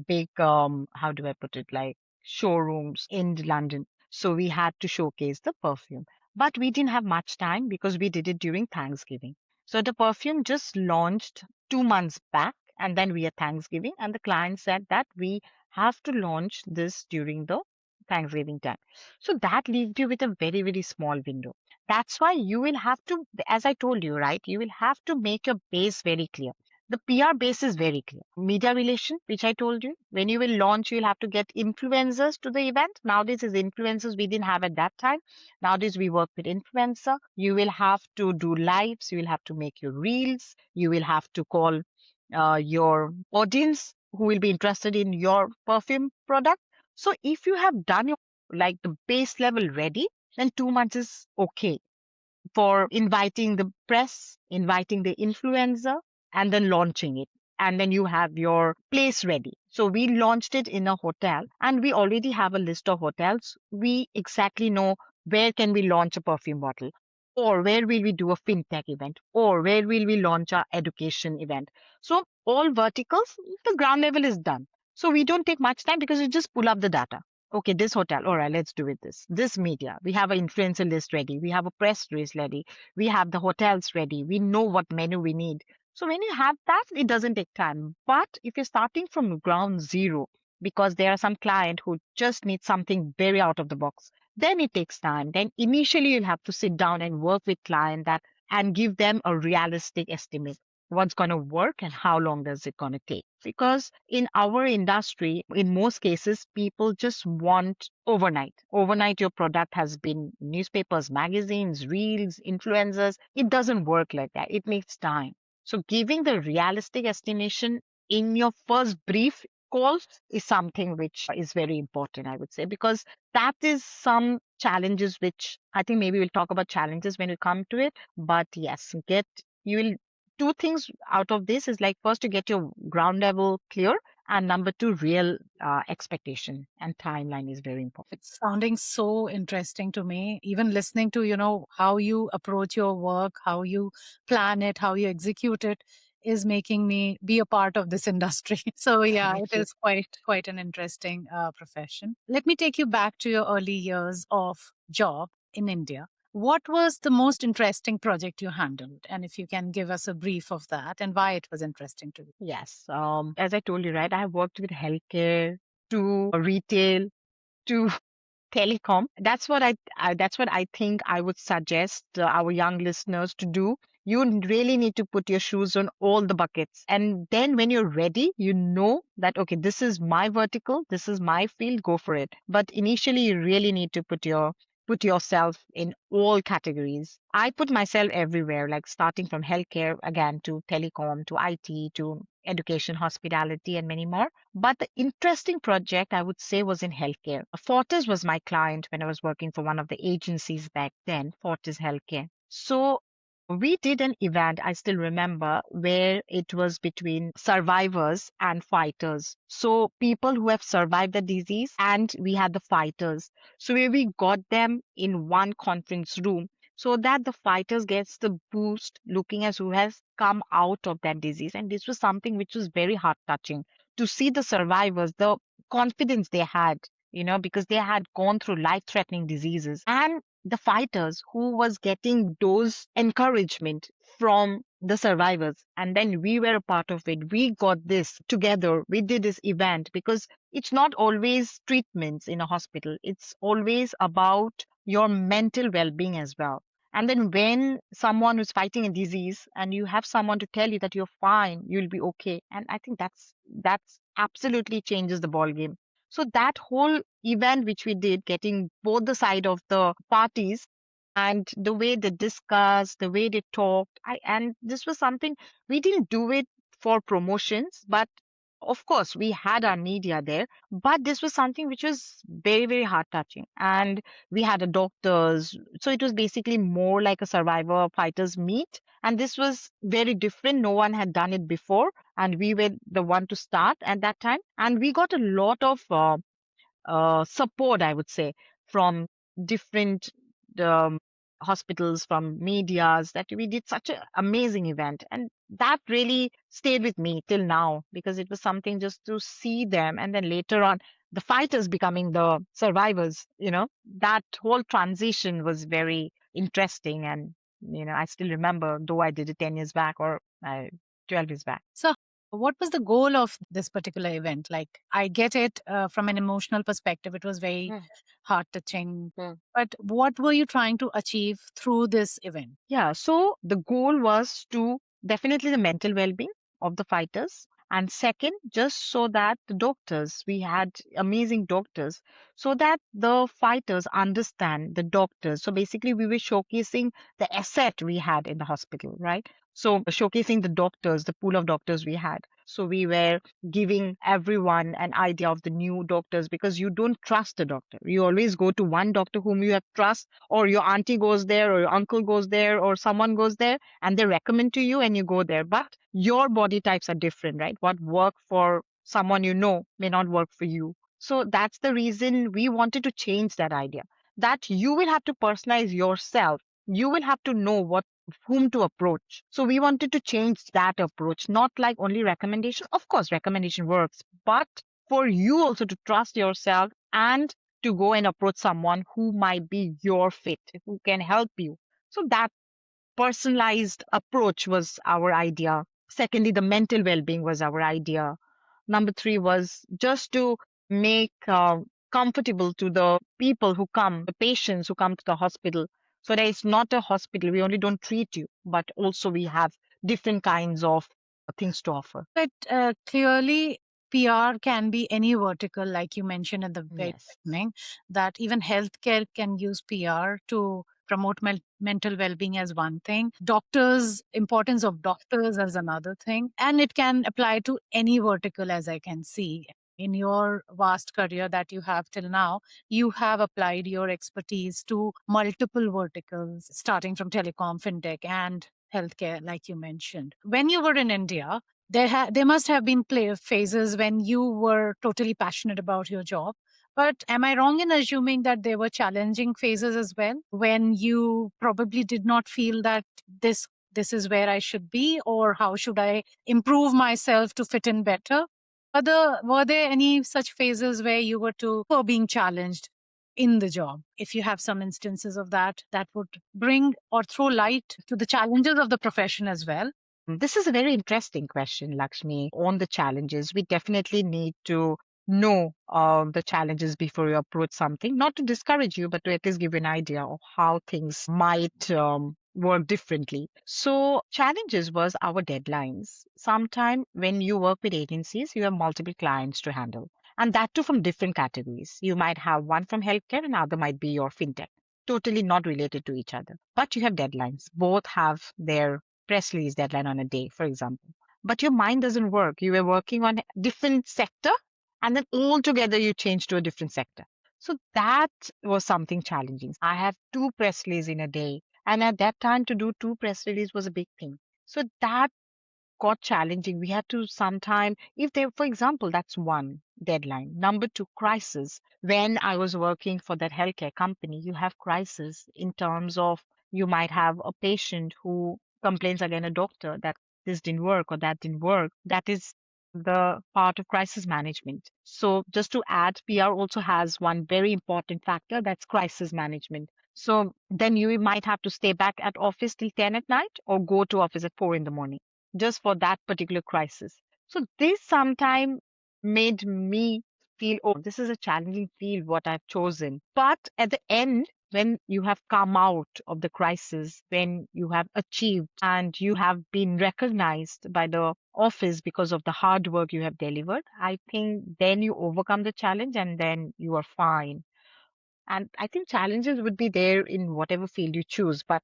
Speaker 2: big, how do I put it, like showrooms in London. So we had to showcase the perfume. But we didn't have much time because we did it during Thanksgiving. So the perfume just launched 2 months back And then we had Thanksgiving, and the client said that we have to launch this during the Thanksgiving time. So that leaves you with a very, very small window. That's why you will have to, as I told you, right, you will have to make your base very clear. The PR base is very clear. Media relation, which I told you, when you will launch, you'll have to get influencers to the event. Nowadays, is influencers we didn't have at that time. Nowadays, we work with influencer. You will have to do lives. You will have to make your reels. You will have to call your audience who will be interested in your perfume product. So if you have done your like the base level ready, then 2 months is okay for inviting the press, inviting the influencer, and then launching it. And then you have your place ready. So we launched it in a hotel, and we already have a list of hotels. We exactly know where can we launch a perfume bottle, or where will we do a fintech event, or where will we launch our education event. So all verticals, the ground level is done. So we don't take much time because we just pull up the data. Okay, this hotel, all right, let's do it this media, we have an influencer list ready, we have a press release ready, we have the hotels ready, we know what menu we need. So when you have that, it doesn't take time. But if you're starting from ground zero, because there are some client who just need something very out of the box, then it takes time. Then initially you'll have to sit down and work with client that and give them a realistic estimate what's going to work and how long does it going to take. Because in our industry, in most cases, people just want overnight your product has been newspapers, magazines, reels, influencers. It doesn't work like that. It needs time. So giving the realistic estimation in your first brief call is something which is very important, I would say, because that is some challenges which I think maybe we'll talk about challenges when we come to it. But yes, get you will two things out of this is like first to get your ground level clear, and number two, real expectation and timeline is very important.
Speaker 1: It's sounding so interesting to me. Even listening to, how you approach your work, how you plan it, how you execute it is making me be a part of this industry. So yeah,
Speaker 2: Thank
Speaker 1: it
Speaker 2: you.
Speaker 1: is quite an interesting profession. Let me take you back to your early years of job in India. What was the most interesting project you handled? And if you can give us a brief of that and why it was interesting to you.
Speaker 2: Yes. As I told you, right, I have worked with healthcare to retail to telecom. That's what I think I would suggest our young listeners to do. You really need to put your shoes on all the buckets. And then when you're ready, you know that, okay, this is my vertical, this is my field, go for it. But initially, you really need to put yourself in all categories. I put myself everywhere, like starting from healthcare again to telecom to IT to education, hospitality, and many more. But the interesting project I would say was in healthcare. Fortis was my client when I was working for one of the agencies back then, Fortis Healthcare. So we did an event, I still remember, where it was between survivors and fighters. So people who have survived the disease, and we had the fighters. So where we got them in one conference room so that the fighters gets the boost looking as who has come out of that disease. And this was something which was very heart touching to see the survivors, the confidence they had, because they had gone through life threatening diseases, and the fighters who was getting those encouragement from the survivors. And then we were a part of it. We got this together. We did this event because it's not always treatments in a hospital. It's always about your mental well-being as well. And then when someone is fighting a disease and you have someone to tell you that you're fine, you'll be okay. And I think that's absolutely changes the ball game. So that whole event which we did, getting both the side of the parties and the way they discussed, the way they talked, and this was something we didn't do it for promotions, but of course we had our media there, but this was something which was very, very heart touching. And we had a doctors, so it was basically more like a survivor fighters meet. And this was very different. No one had done it before, and we were the one to start at that time. And we got a lot of support, I would say, from different um, hospitals, from medias, that we did such an amazing event. And that really stayed with me till now because it was something just to see them. And then later on, the fighters becoming the survivors, that whole transition was very interesting. And, I still remember, though I did it 10 years back or 12 years back.
Speaker 1: So What was the goal of this particular event? Like, I get it from an emotional perspective, it was very
Speaker 2: Mm,
Speaker 1: heart touching.
Speaker 2: mm.
Speaker 1: But what were you trying to achieve through this event?
Speaker 2: Yeah, so the goal was to definitely the mental well-being of the fighters. And second, just so that the doctors, we had amazing doctors, so that the fighters understand the doctors. So basically, we were showcasing the asset we had in the hospital, right? So showcasing the doctors, the pool of doctors we had. So we were giving everyone an idea of the new doctors because you don't trust a doctor. You always go to one doctor whom you have trust, or your auntie goes there, or your uncle goes there, or someone goes there, and they recommend to you and you go there. But your body types are different, right? What work for someone you know may not work for you. So that's the reason we wanted to change that idea, that you will have to personalize yourself. You will have to know what whom to approach. So we wanted to change that approach, not like only recommendation. Of course, recommendation works, but for you also to trust yourself and to go and approach someone who might be your fit, who can help you. So that personalized approach was our idea. Secondly, the mental well-being was our idea. Number three was just to make comfortable to the people who come, the patients who come to the hospital. So that it's not a hospital. We only don't treat you, but also we have different kinds of things to offer.
Speaker 1: But clearly, PR can be any vertical, like you mentioned at the very
Speaker 2: Yes.
Speaker 1: beginning, that even healthcare can use PR to promote mental well-being as one thing, doctors, importance of doctors as another thing, and it can apply to any vertical, as I can see. In your vast career that you have till now, you have applied your expertise to multiple verticals, starting from telecom, fintech, and healthcare, like you mentioned. When you were in India, there must have been phases when you were totally passionate about your job. But am I wrong in assuming that there were challenging phases as well, when you probably did not feel that this is where I should be, or how should I improve myself to fit in better? Were there any such phases where you were being challenged in the job? If you have some instances of that, that would bring or throw light to the challenges of the profession as well.
Speaker 2: This is a very interesting question, Lakshmi. On the challenges, we definitely need to know the challenges before you approach something, not to discourage you, but to at least give you an idea of how things might work differently. So, challenges was our deadlines. Sometime when you work with agencies, you have multiple clients to handle, and that too from different categories. You might have one from healthcare, and other might be your fintech. Totally not related to each other, but you have deadlines. Both have their press release deadline on a day, for example. But your mind doesn't work. You were working on a different sector and then altogether you change to a different sector. So that was something challenging. I have two press releases in a day. And at that time to do two press releases was a big thing. So that got challenging. We had to sometime, if there, for example, that's one deadline. Number two, crisis. When I was working for that healthcare company, you have crisis in terms of you might have a patient who complains again a doctor that this didn't work or that didn't work. That is the part of crisis management. So just to add, PR also has one very important factor, that's crisis management. So then you might have to stay back at office till 10 at night or go to office at 4 in the morning just for that particular crisis. So this sometime made me feel, oh, this is a challenging field, what I've chosen. But at the end, when you have come out of the crisis, when you have achieved and you have been recognized by the office because of the hard work you have delivered, I think then you overcome the challenge and then you are fine. And I think challenges would be there in whatever field you choose, but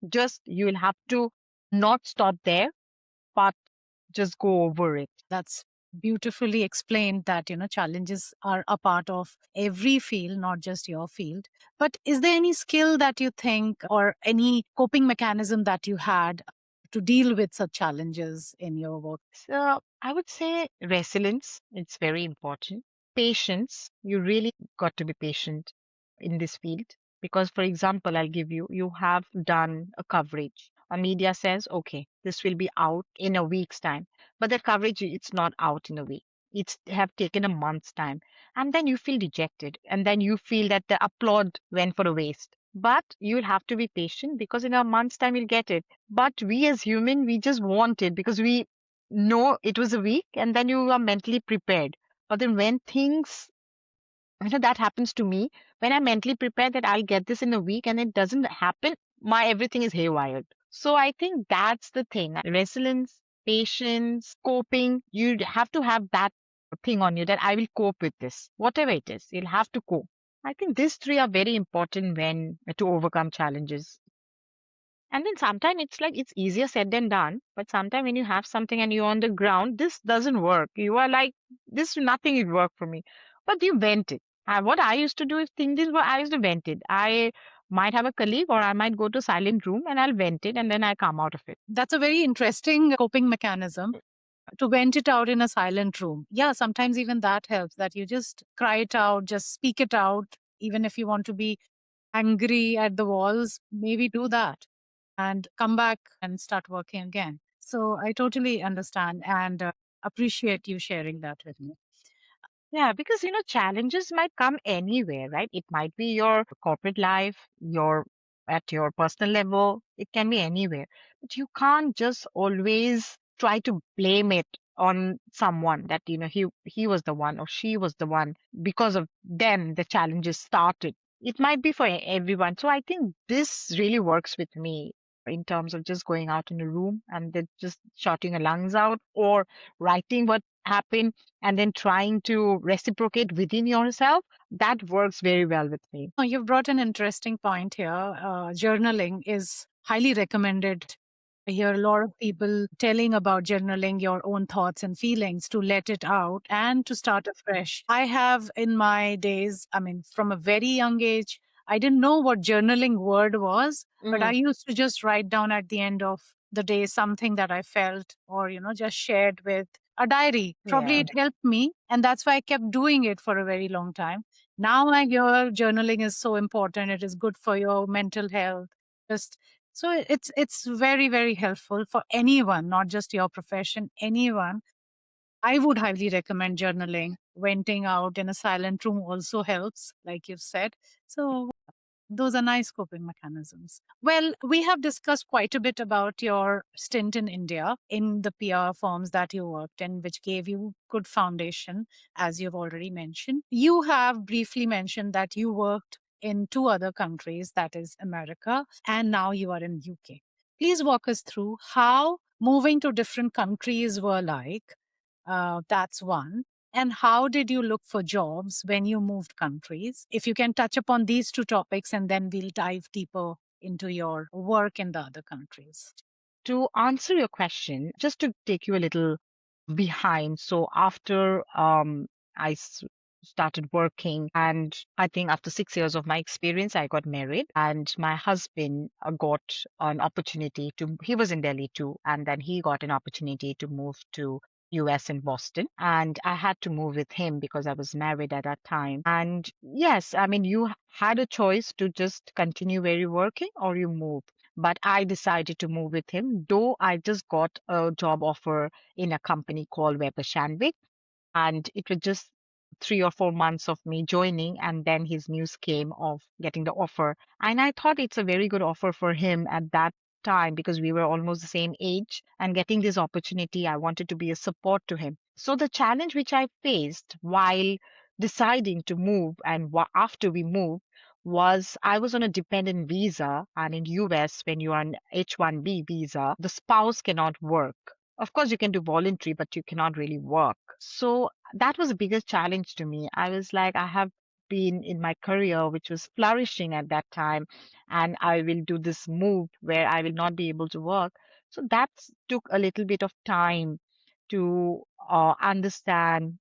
Speaker 2: just you will have to not stop there, but just go over it.
Speaker 1: That's beautifully explained, that challenges are a part of every field, not just your field. But is there any skill that you think, or any coping mechanism that you had to deal with such challenges in your work?
Speaker 2: So I would say resilience, it's very important. Patience, you really got to be patient in this field. Because, for example, I'll give you, you have done a coverage. A media says, okay, this will be out in a week's time. But that coverage, it's not out in a week. It's have taken a month's time. And then you feel dejected. And then you feel that the applaud went for a waste. But you'll have to be patient because in a month's time you'll get it. But we as human, we just want it because we know it was a week and then you are mentally prepared. But then when things, that happens to me, when I'm mentally prepared that I'll get this in a week and it doesn't happen, my everything is haywired. So I think that's the thing. Resilience, patience, coping, you have to have that thing on you that I will cope with this. Whatever it is, you'll have to cope. I think these three are very important when to overcome challenges. And then sometimes it's like it's easier said than done. But sometimes when you have something and you're on the ground, this doesn't work. You are like, this nothing will work for me. But you vent it. What I used to do if things were, I used to vent it. I might have a colleague or I might go to silent room and I'll vent it and then I come out of it.
Speaker 1: That's a very interesting coping mechanism to vent it out in a silent room. Yeah, sometimes even that helps, that you just cry it out, just speak it out. Even if you want to be angry at the walls, maybe do that and come back and start working again. So I totally understand and appreciate you sharing that with me.
Speaker 2: Yeah, because challenges might come anywhere, right? It might be your corporate life, your at your personal level, it can be anywhere. But you can't just always try to blame it on someone that he was the one or she was the one because of them the challenges started. It might be for everyone. So I think this really works with me in terms of just going out in a room and then just shouting your lungs out or writing what happened and then trying to reciprocate within yourself, that works very well with me.
Speaker 1: Oh, you've brought an interesting point here. Journaling is highly recommended. I hear a lot of people telling about journaling your own thoughts and feelings to let it out and to start afresh. I have in my days, I mean, from a very young age, I didn't know what journaling word was, but I
Speaker 2: Mm,
Speaker 1: used to just write down at the end of the day something that I felt or, just shared with a diary. Probably
Speaker 2: yeah.
Speaker 1: it helped me. And that's why I kept doing it for a very long time. Now I hear journaling is so important. It is good for your mental health. Just so it's very, very helpful for anyone, not just your profession, anyone. I would highly recommend journaling. Venting out in a silent room also helps, like you've said. So those are nice coping mechanisms. Well, we have discussed quite a bit about your stint in India in the PR firms that you worked in, which gave you good foundation, as you've already mentioned. You have briefly mentioned that you worked in two other countries, that is America, and now you are in UK. Please walk us through how moving to different countries were like. That's one. And how did you look for jobs when you moved countries? If you can touch upon these two topics, and then we'll dive deeper into your work in the other countries.
Speaker 2: To answer your question, just to take you a little behind. So after I started working, and I think after 6 years of my experience, I got married, and my husband got an opportunity to. He was in Delhi too, and then he got an opportunity to move to US in Boston, and I had to move with him because I was married at that time. And yes, I mean, you had a choice to just continue where you're working or you move. But I decided to move with him, though I just got a job offer in a company called Weber Shandwick. And it was just 3 or 4 months of me joining, and then his news came of getting the offer. And I thought it's a very good offer for him at that time because we were almost the same age. And getting this opportunity, I wanted to be a support to him. So the challenge which I faced while deciding to move and after we moved was I was on a dependent visa, and in US when you're on H-1B visa, the spouse cannot work. Of course, you can do voluntary, but you cannot really work. So that was the biggest challenge to me. I was like, I have been in my career, which was flourishing at that time, and I will do this move where I will not be able to work. So that took a little bit of time to understand,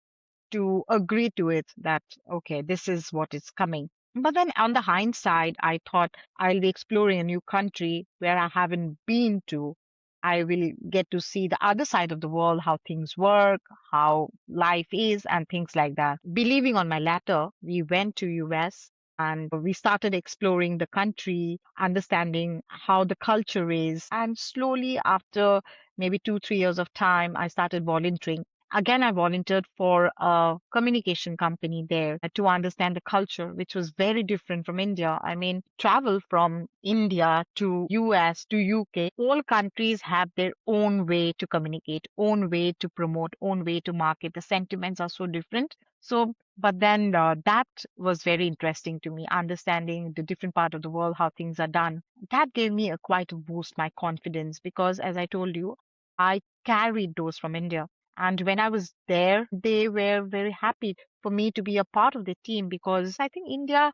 Speaker 2: to agree to it that, okay, this is what is coming. But then on the hindsight, I thought I'll be exploring a new country where I haven't been to. I will get to see the other side of the world, how things work, how life is, and things like that. Believing on my latter, we went to US and we started exploring the country, understanding how the culture is. And slowly, after maybe 2, 3 years of time, I started volunteering. Again, I volunteered for a communication company there to understand the culture, which was very different from India. I mean, travel from India to US to UK, all countries have their own way to communicate, own way to promote, own way to market. The sentiments are so different. So, but then that was very interesting to me, understanding the different part of the world, how things are done. That gave me a quite a boost, my confidence, because as I told you, I carried those from India. And when I was there, they were very happy for me to be a part of the team because I think India,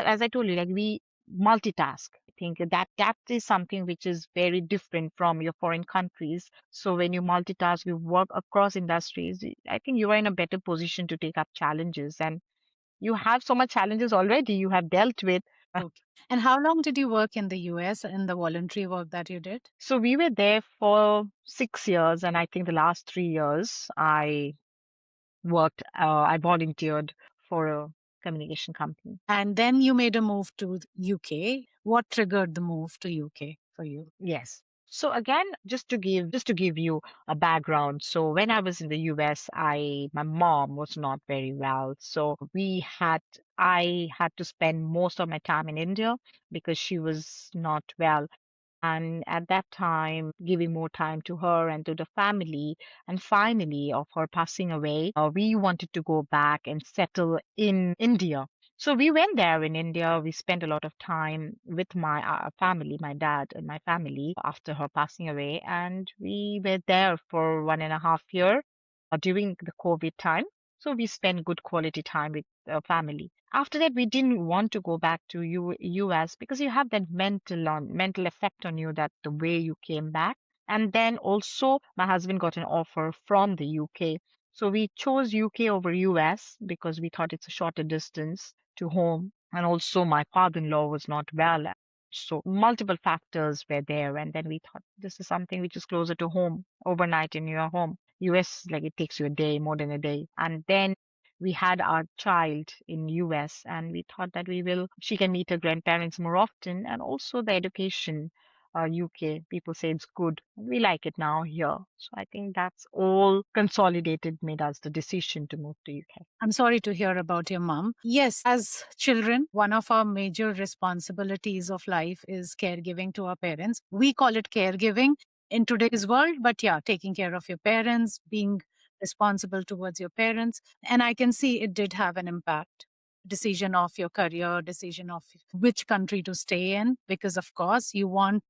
Speaker 2: as I told you, like we multitask. I think that is something which is very different from your foreign countries. So when you multitask, you work across industries, I think you are in a better position to take up challenges. And you have so much challenges already you have dealt with.
Speaker 1: Okay. And how long did you work in the US in the voluntary work that you did?
Speaker 2: So we were there for 6 years, and I think the last 3 years I volunteered for a communication company.
Speaker 1: And then you made a move to UK. What triggered the move to UK for you?
Speaker 2: Yes. So again, just to give you a background. So when I was in the US, my mom was not very well. So I had to spend most of my time in India because she was not well. And at that time, giving more time to her and to the family. And finally, of her passing away, we wanted to go back and settle in India. So we went there in India. We spent a lot of time with my family, my dad and my family after her passing away. And we were there for 1.5 year during the COVID time. So we spent good quality time with family. After that, we didn't want to go back to US because you have that mental effect on you that the way you came back. And then also, my husband got an offer from the UK. So we chose UK over US because we thought it's a shorter distance to home. And also, my father-in-law was not well. So multiple factors were there. And then we thought this is something which is closer to home, overnight in your home. US, like it takes you a day, more than a day. And then we had our child in US and we thought that she can meet her grandparents more often and also the education UK people say it's good. We like it now here. So I think that's all consolidated made us the decision to move to UK.
Speaker 1: I'm sorry to hear about your mom. Yes, as children, one of our major responsibilities of life is caregiving to our parents. We call it caregiving in today's world, but yeah, taking care of your parents, being responsible towards your parents. And I can see it did have an impact. Decision of your career, decision of which country to stay in, because of course you want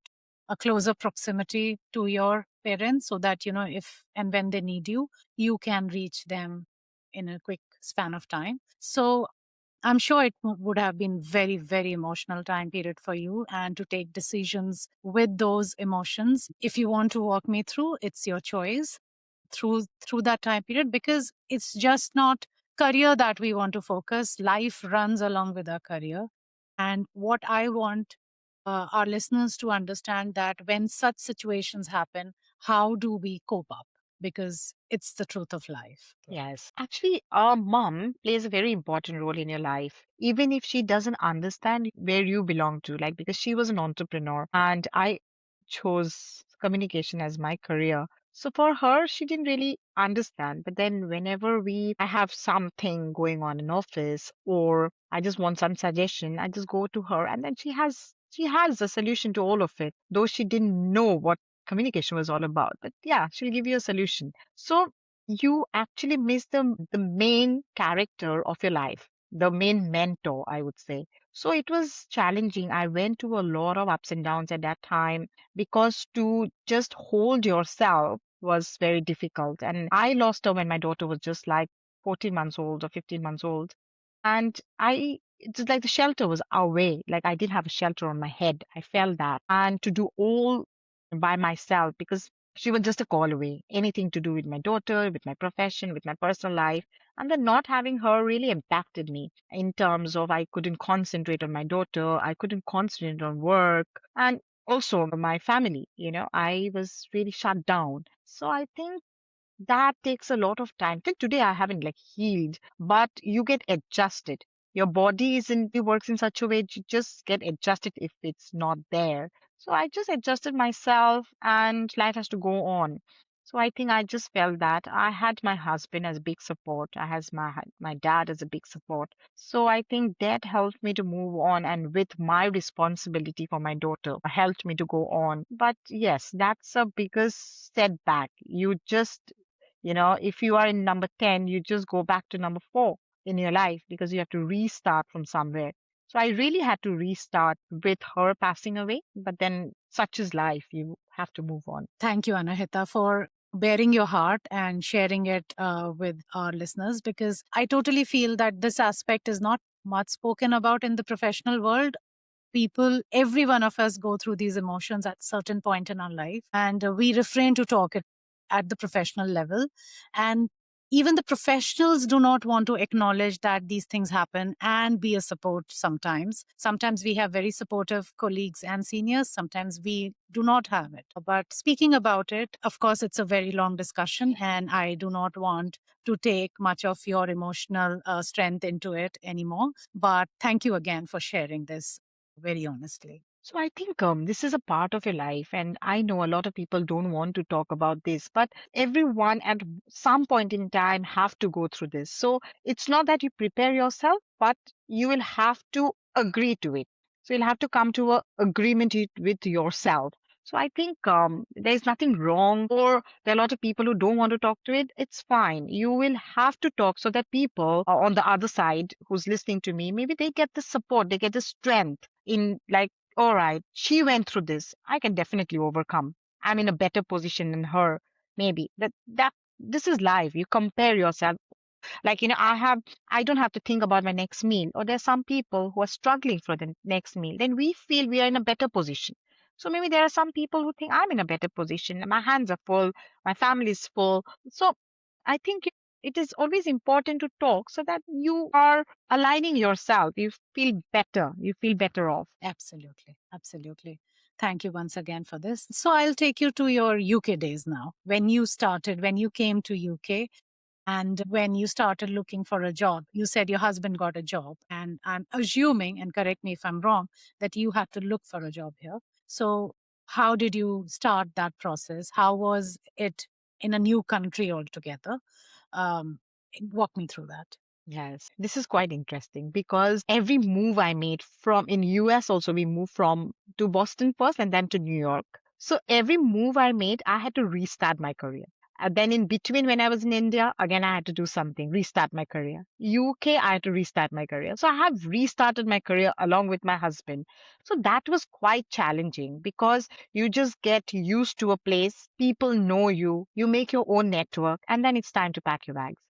Speaker 1: a closer proximity to your parents so that, if and when they need you, you can reach them in a quick span of time. So I'm sure it would have been very, very emotional time period for you and to take decisions with those emotions. If you want to walk me through, it's your choice through that time period because it's just not career that we want to focus. Life runs along with our career. And what I want our listeners to understand that when such situations happen, how do we cope up? Because it's the truth of life.
Speaker 2: Yes. Actually, our mom plays a very important role in your life, even if she doesn't understand where you belong to, like because she was an entrepreneur and I chose communication as my career. So for her, she didn't really understand. But then whenever I have something going on in office or I just want some suggestion, I just go to her and then she has a solution to all of it, though she didn't know what communication was all about. But yeah, she'll give you a solution. So you actually miss the main character of your life, the main mentor, I would say. So it was challenging. I went to a lot of ups and downs at that time because to just hold yourself was very difficult. And I lost her when my daughter was just like 14 months old or 15 months old. And it's like the shelter was away. Like I didn't have a shelter on my head. I felt that. And to do all by myself because she was just a call away. Anything to do with my daughter, with my profession, with my personal life. And then not having her really impacted me in terms of I couldn't concentrate on my daughter. I couldn't concentrate on work. And also my family, I was really shut down. So I think that takes a lot of time. Till today, I haven't like healed, but you get adjusted. Your body isn't it works in such a way you just get adjusted if it's not there. So I just adjusted myself, and life has to go on. So I think I just felt that I had my husband as a big support. I has my dad as a big support. So I think that helped me to move on, and with my responsibility for my daughter helped me to go on. But yes, that's a biggest setback. You just, if you are in number 10, you just go back to number 4 in your life because you have to restart from somewhere. So I really had to restart with her passing away. But then such is life. You have to move on.
Speaker 1: Thank you, Anahita, for bearing your heart and sharing it with our listeners, because I totally feel that this aspect is not much spoken about in the professional world. People, every one of us go through these emotions at certain point in our life, and we refrain to talk it at the professional level. And even the professionals do not want to acknowledge that these things happen and be a support. Sometimes we have very supportive colleagues and seniors, sometimes we do not have it. But speaking about it, of course, it's a very long discussion, and I do not want to take much of your emotional strength into it anymore. But thank you again for sharing this very honestly.
Speaker 2: So I think this is a part of your life, and I know a lot of people don't want to talk about this, but everyone at some point in time have to go through this. So it's not that you prepare yourself, but you will have to agree to it. So you'll have to come to a agreement with yourself. So I think there's nothing wrong, or there are a lot of people who don't want to talk to it. It's fine. You will have to talk so that people on the other side who's listening to me, maybe they get the support, they get the strength in like, all right, she went through this. I can definitely overcome. I'm in a better position than her. Maybe that this is life. You compare yourself. Like, I don't have to think about my next meal. Or there's some people who are struggling for the next meal. Then we feel we are in a better position. So maybe there are some people who think I'm in a better position. My hands are full. My family is full. So I think it is always important to talk so that you are aligning yourself. You feel better. You feel better off.
Speaker 1: Absolutely. Absolutely. Thank you once again for this. So I'll take you to your UK days now. When you came to UK, and when you started looking for a job, you said your husband got a job. And I'm assuming, and correct me if I'm wrong, that you had to look for a job here. So, how did you start that process? How was it in a new country altogether? Um, Walk me through that.
Speaker 2: Yes, this is quite interesting because every move I made from in US also we moved from to Boston first and then to New York. So every move I made, I had to restart my career. And then in between when I was in India, again I had to do something, restart my career. UK, I had to restart my career. So I have restarted my career along with my husband. So that was quite challenging because you just get used to a place, people know you make your own network, and then it's time to pack your bags.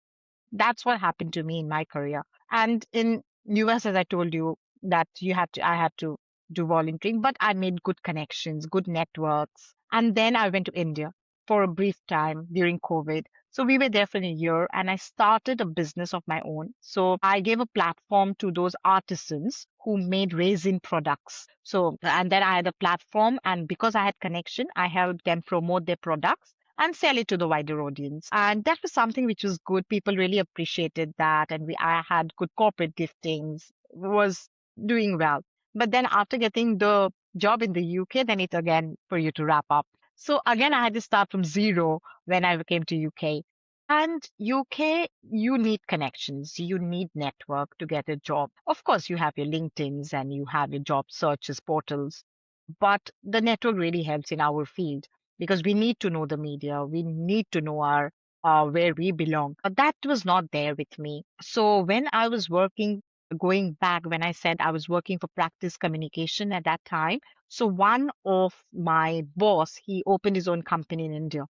Speaker 2: That's what happened to me in my career. And in US, as I told you, that I had to do volunteering, but I made good connections, good networks. And then I went to India for a brief time during COVID. So we were there for a year and I started a business of my own. So I gave a platform to those artisans who made resin products. So, and then I had a platform, and because I had connection, I helped them promote their products and sell it to the wider audience. And that was something which was good. People really appreciated that. And I had good corporate giftings, was doing well. But then after getting the job in the UK, then it again for you to wrap up. So again, I had to start from zero when I came to UK. And UK, you need connections, you need network to get a job. Of course, you have your LinkedIn's and you have your job searches portals, but the network really helps in our field because we need to know the media, we need to know our where we belong. But that was not there with me. So when I was working, going back, when I said I was working for practice communication at that time, so one of my boss, he opened his own company in India.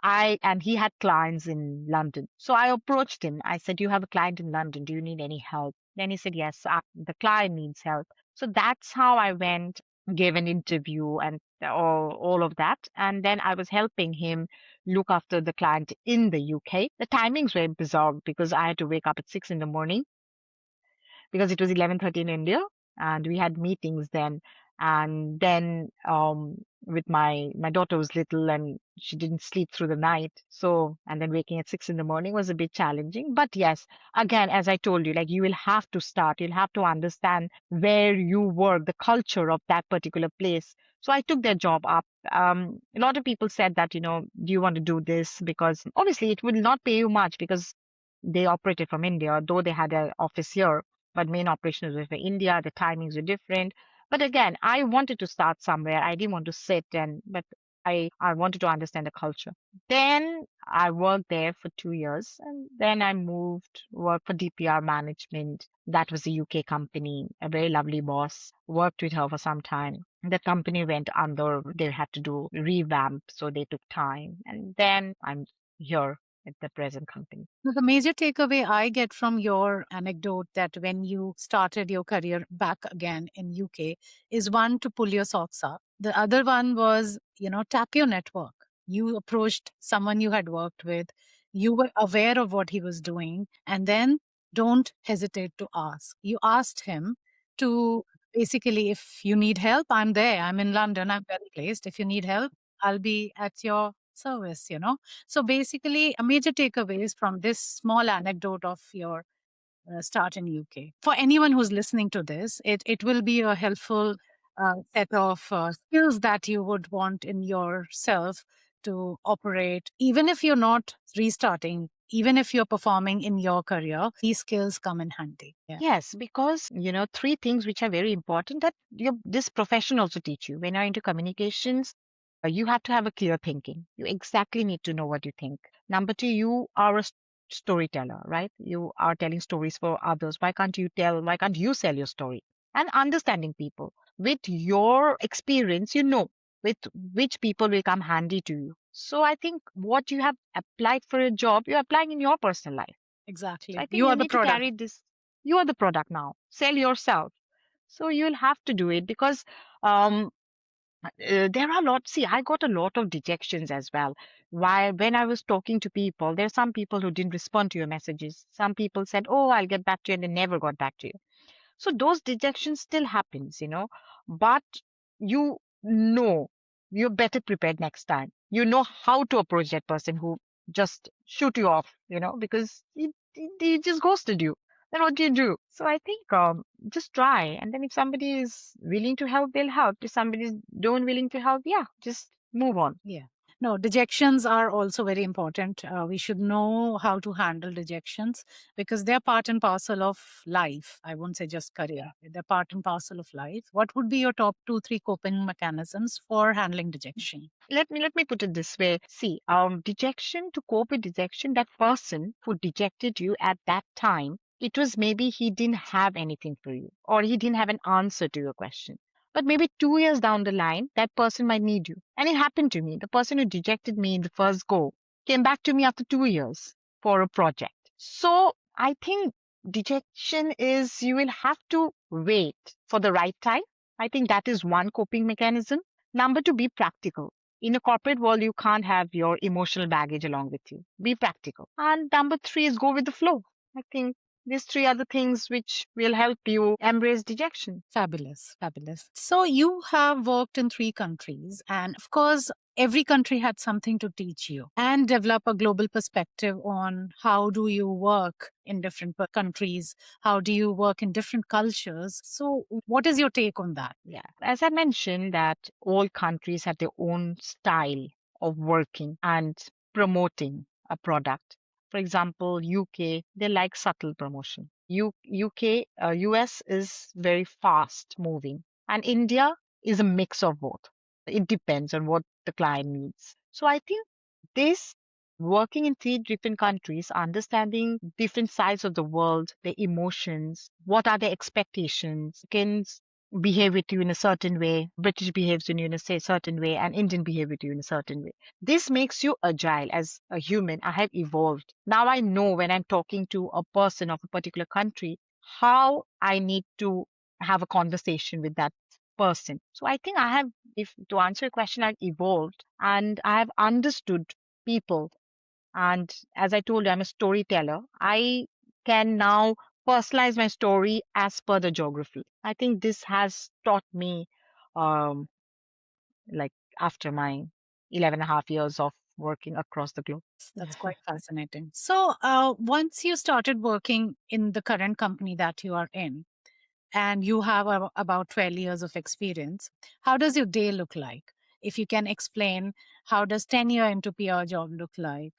Speaker 2: And he had clients in London. So I approached him. I said, "You have a client in London. Do you need any help?" Then he said, "Yes, the client needs help." So that's how I went, gave an interview, and all of that. And then I was helping him look after the client in the UK. The timings were bizarre because I had to wake up at 6 in the morning because it was 11:30 in India and we had meetings then. And then with my daughter was little and she didn't sleep through the night. So, and then waking at 6 in the morning was a bit challenging. But yes, again, as I told you, like you will have to start, you'll have to understand where you work, the culture of that particular place. So I took their job up. A lot of people said that, do you want to do this? Because obviously it will not pay you much because they operated from India, though they had an office here, but main operations were for India. The timings were different. But again, I wanted to start somewhere. I didn't want to sit but I wanted to understand the culture. Then I worked there for 2 years and then I moved, worked for DPR management. That was a UK company, a very lovely boss. Worked with her for some time. The company went under, they had to do revamp, so they took time. And then I'm here at the present company.
Speaker 1: So the major takeaway I get from your anecdote that when you started your career back again in UK is one to pull your socks up. The other one was, tap your network. You approached someone you had worked with. You were aware of what he was doing. And then don't hesitate to ask. You asked him to basically, if you need help, I'm there. I'm in London. I'm well placed. If you need help, I'll be at your service. So basically, a major takeaways from this small anecdote of your start in UK. For anyone who's listening to this, it will be a helpful set of skills that you would want in yourself to operate, even if you're not restarting. Even if you're performing in your career, these skills come in handy. Yeah,
Speaker 2: Yes, because three things which are very important that this profession also teach you. When you're into communications, you have to have a clear thinking. You exactly need to know what you think. Number two, you are a storyteller, right? You are telling stories for others. Why can't you sell your story? And understanding people. With your experience, you know with which people will come handy to you. So I think what you have applied for a job, you're applying in your personal life. So I
Speaker 1: exactly.
Speaker 2: think
Speaker 1: You
Speaker 2: you
Speaker 1: are the
Speaker 2: need to
Speaker 1: product.
Speaker 2: carry this. You are the product now. Sell yourself. So you'll have to do it because um, there are lots. See, I got a lot of dejections as well. Why, when I was talking to people, there are some people who didn't respond to your messages. Some people said, "Oh, I'll get back to you," and they never got back to you. So those dejections still happens, but you know you're better prepared next time. You know how to approach that person who just shoot you off, because he just ghosted you. Then what do you do? So I think just try, and then if somebody is willing to help, they'll help. If somebody is don't willing to help, yeah, just move on.
Speaker 1: Yeah. No, dejections are also very important. We should know how to handle dejections because they're part and parcel of life. I won't say just career, they're part and parcel of life. What would be your top two, three coping mechanisms for handling dejection?
Speaker 2: Let me put it this way. See, dejection, to cope with dejection, that person who dejected you at that time, it was maybe he didn't have anything for you or he didn't have an answer to your question. But maybe 2 years down the line, that person might need you. And it happened to me. The person who dejected me in the first go came back to me after 2 years for a project. So I think dejection is you will have to wait for the right time. I think that is one coping mechanism. Number two, be practical. In a corporate world, you can't have your emotional baggage along with you. Be practical. And number three is go with the flow. I think these three are the things which will help you embrace dejection.
Speaker 1: Fabulous, fabulous. So you have worked in three countries, and of course, every country had something to teach you and develop a global perspective on how do you work in different countries, how do you work in different cultures. So, what is your take on that?
Speaker 2: Yeah. As I mentioned, that all countries have their own style of working and promoting a product. For example, UK, they like subtle promotion. US is very fast moving, and India is a mix of both. It depends on what the client needs. So I think this working in three different countries, understanding different sides of the world, their emotions, what are their expectations, can behave with you in a certain way, British behaves with you in a certain way, and Indian behave with you in a certain way. This makes you agile as a human. I have evolved. Now I know when I'm talking to a person of a particular country, how I need to have a conversation with that person. So I think I have, if to answer your question, I've evolved and I have understood people. And as I told you, I'm a storyteller. I can now personalize my story as per the geography. I think this has taught me um, like after my 11 and a half years of working across the globe.
Speaker 1: That's quite fascinating. So, once you started working in the current company that you are in, and you have about 12 years of experience, how does your day look like? If you can explain, how does 10 year into PR job look like?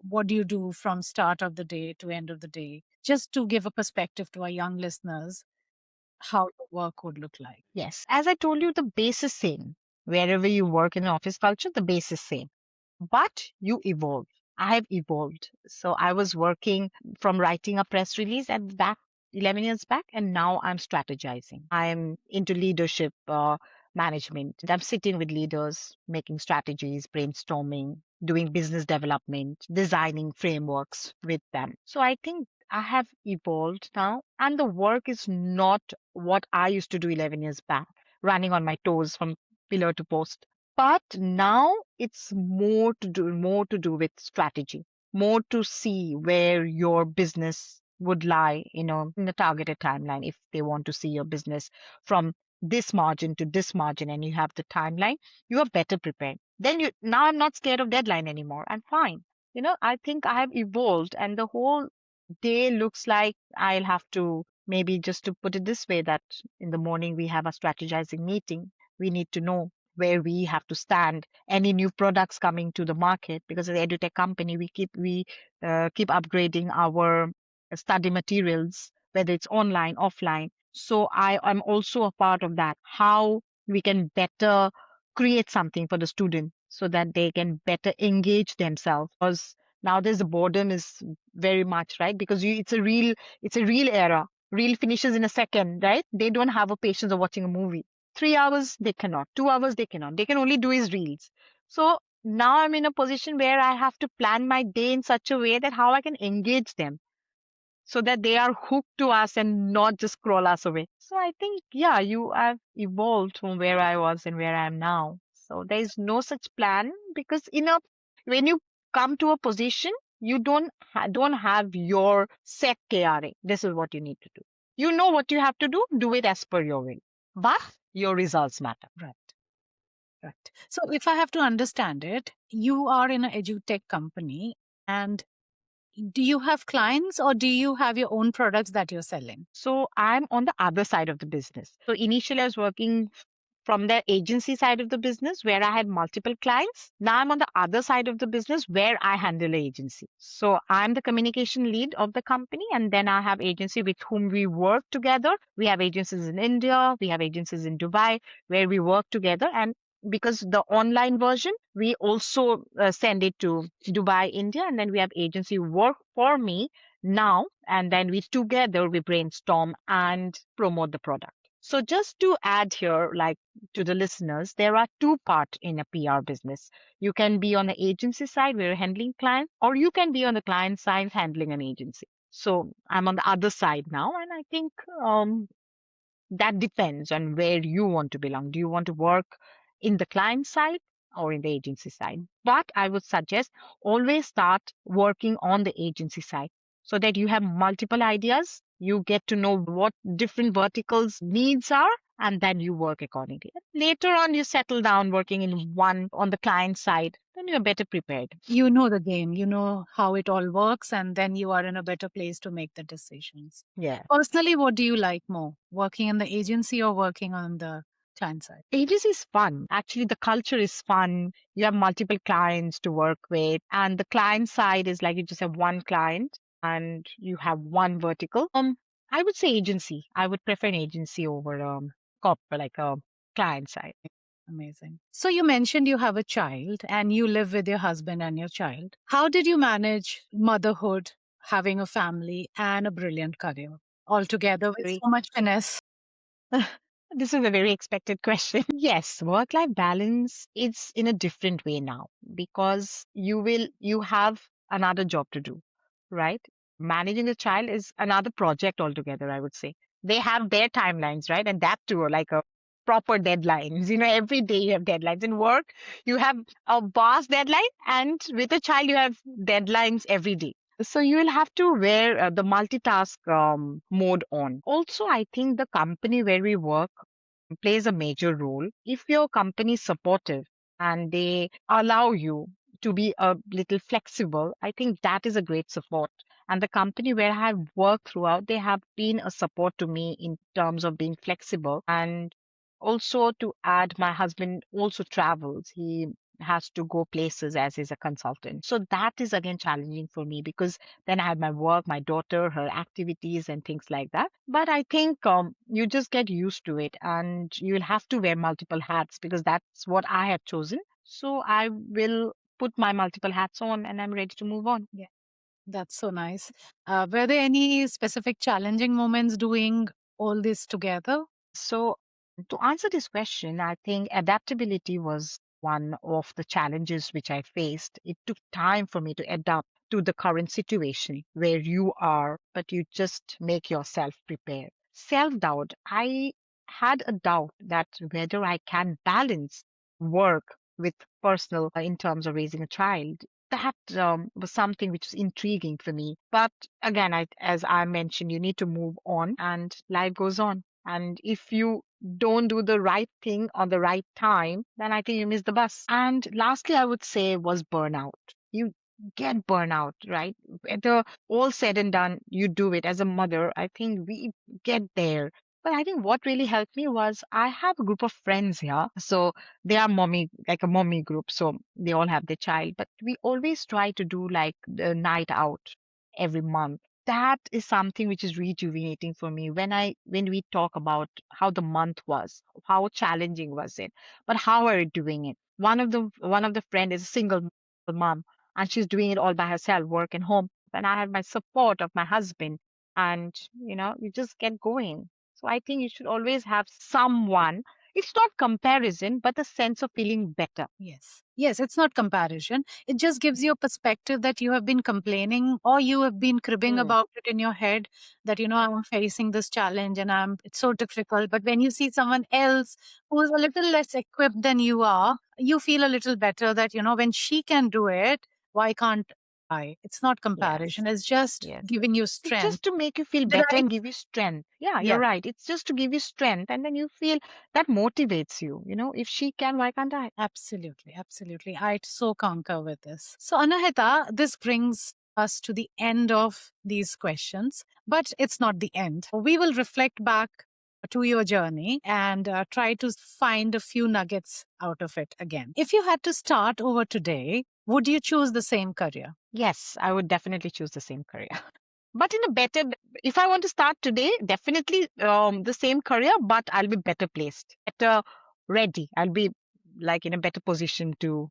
Speaker 1: What do you do from start of the day to end of the day? Just to give a perspective to our young listeners, how the work would look like.
Speaker 2: Yes, as I told you, the base is same. Wherever you work in an office culture, the base is same. But you evolve. I have evolved. So I was working from writing a press release and back 11 years back, and now I'm strategizing. I'm into leadership management. I'm sitting with leaders, making strategies, brainstorming, doing business development, designing frameworks with them. So I think I have evolved now, and the work is not what I used to do 11 years back, running on my toes from pillar to post. But now it's more to do with strategy, more to see where your business would lie, in a targeted timeline. If they want to see your business from this margin to this margin and you have the timeline, you are better prepared. Then you now I'm not scared of deadline anymore. I'm fine. I think I have evolved and the whole day looks like I'll have to maybe just to put it this way that in the morning we have a strategizing meeting. We need to know where we have to stand, any new products coming to the market, because as an edutech company we keep upgrading our study materials, whether it's online offline. So I am also a part of that, how we can better create something for the student so that they can better engage themselves, because nowadays the boredom is very much, right? Because it's a real era. Reel finishes in a second, right? They don't have a patience of watching a movie. 3 hours they cannot, 2 hours they cannot. They can only do is reels. So now I'm in a position where I have to plan my day in such a way that how I can engage them so that they are hooked to us and not just scroll us away. So I think, yeah, you have evolved from where I was and where I am now. So there is no such plan because when you come to a position, you don't have your set KRA. This is what you need to do. You know what you have to do it as per your will. But your results matter.
Speaker 1: Right. Right. So, if I have to understand it, you are in an edutech company, and do you have clients or do you have your own products that you're selling?
Speaker 2: So I'm on the other side of the business. So initially I was working from the agency side of the business where I had multiple clients. Now I'm on the other side of the business where I handle agency. So I'm the communication lead of the company, and then I have agency with whom we work together. We have agencies in India, we have agencies in Dubai where we work together. And because the online version, we also send it to Dubai, India, and then we have agency work for me now, and then we together we brainstorm and promote the product. So just to add here, like to the listeners, there are two parts in a PR business. You can be on the agency side where you're handling clients, or you can be on the client side handling an agency. So I'm on the other side now, and I think that depends on where you want to belong. Do you want to work in the client side or in the agency side? But I would suggest always start working on the agency side so that you have multiple ideas. You get to know what different verticals needs are, and then you work accordingly. Later on, you settle down working in one on the client side, then you're better prepared.
Speaker 1: You know the game, you know how it all works, and then you are in a better place to make the decisions.
Speaker 2: Yeah.
Speaker 1: Personally, what do you like more, working in the agency or working on the client side?
Speaker 2: Agency is fun. Actually, the culture is fun. You have multiple clients to work with, and the client side is like you just have one client and you have one vertical. I would say agency. I would prefer an agency over like a client side.
Speaker 1: Amazing. So you mentioned you have a child and you live with your husband and your child. How did you manage motherhood, having a family, and a brilliant career all together with
Speaker 2: Very
Speaker 1: so much finesse?
Speaker 2: This is a very expected question. Yes, work-life balance is in a different way now because you have another job to do, right? Managing a child is another project altogether, I would say. They have their timelines, right? And that too, are like a proper deadlines. Every day you have deadlines. In work, you have a boss deadline, and with a child, you have deadlines every day. So you will have to wear the multitask mode on. Also, I think the company where we work, plays a major role. If your company is supportive and they allow you to be a little flexible, I think that is a great support. And the company where I have worked throughout, they have been a support to me in terms of being flexible. And also to add, my husband also travels. He has to go places as he's a consultant. So that is again challenging for me because then I have my work, my daughter, her activities, and things like that. But I think you just get used to it and you'll have to wear multiple hats because that's what I have chosen. So I will put my multiple hats on and I'm ready to move on.
Speaker 1: Yeah, that's so nice. Were there any specific challenging moments doing all this together?
Speaker 2: So, to answer this question, I think adaptability was one of the challenges which I faced. It took time for me to adapt to the current situation where you are, but you just make yourself prepared. Self doubt. I had a doubt that whether I can balance work with personal in terms of raising a child. That was something which was intriguing for me. But again, as I mentioned, you need to move on and life goes on. And if you don't do the right thing on the right time, then I think you miss the bus. And lastly, I would say was burnout. You get burnout, right? Whether all said and done, you do it as a mother. I think we get there. But I think what really helped me was I have a group of friends here. So they are mommy, like a mommy group. So they all have their child. But we always try to do like the night out every month. That is something which is rejuvenating for me when we talk about how the month was, how challenging was it, but how are you doing it. One of the friend is a single mom and she's doing it all by herself, work and home, and I have my support of my husband, and you just get going. So I think you should always have someone. It's not comparison but a sense of feeling better.
Speaker 1: Yes. Yes, it's not comparison. It just gives you a perspective that you have been complaining or you have been cribbing
Speaker 2: Mm,
Speaker 1: about it in your head that, I'm facing this challenge and it's so difficult. But when you see someone else who is a little less equipped than you are, you feel a little better that, when she can do it, why can't I? It's not
Speaker 2: yes,
Speaker 1: comparison. It's just
Speaker 2: yes.
Speaker 1: giving you
Speaker 2: It's
Speaker 1: strength.
Speaker 2: just to make you feel
Speaker 1: Did
Speaker 2: better
Speaker 1: I?
Speaker 2: and give you strength. Yeah, you're
Speaker 1: Yes.
Speaker 2: right. It's just to give you strength. And then you feel that motivates you. If she can, why can't I?
Speaker 1: Absolutely, absolutely. I so concur with this. So, Anahita, this brings us to the end of these questions, but it's not the end. We will reflect back to your journey and try to find a few nuggets out of it again. If you had to start over today, would you choose the same career?
Speaker 2: Yes, I would definitely choose the same career. But in a better, if I want to start today, definitely the same career, but I'll be better placed, better ready. I'll be like in a better position to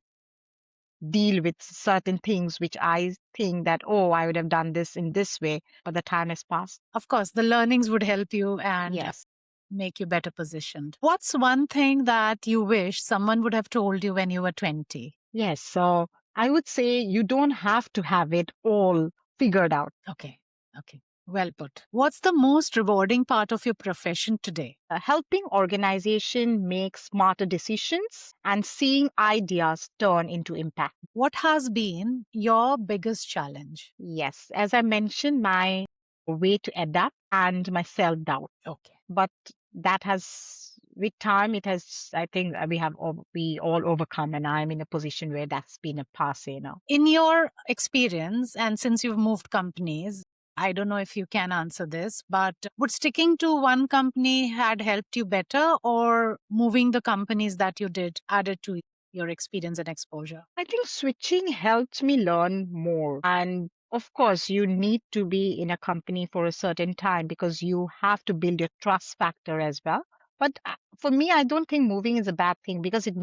Speaker 2: deal with certain things which I think that, oh, I would have done this in this way, but the time has passed.
Speaker 1: Of course, the learnings would help you and
Speaker 2: Yes.
Speaker 1: make you better positioned. What's one thing that you wish someone would have told you when you were 20?
Speaker 2: Yes. So I would say you don't have to have it all figured out.
Speaker 1: Okay. Okay. Well put. What's the most rewarding part of your profession today?
Speaker 2: Helping organization make smarter decisions and seeing ideas turn into impact.
Speaker 1: What has been your biggest challenge?
Speaker 2: Yes, as I mentioned, my way to adapt and my self doubt.
Speaker 1: Okay.
Speaker 2: But that has, with time, it has, I think we all overcome, and I'm in a position where that's been a passe now.
Speaker 1: In your experience, and since you've moved companies, I don't know if you can answer this, but would sticking to one company had helped you better or moving the companies that you did added to your experience and exposure?
Speaker 2: I think switching helps me learn more. And of course, you need to be in a company for a certain time because you have to build your trust factor as well. But for me, I don't think moving is a bad thing because it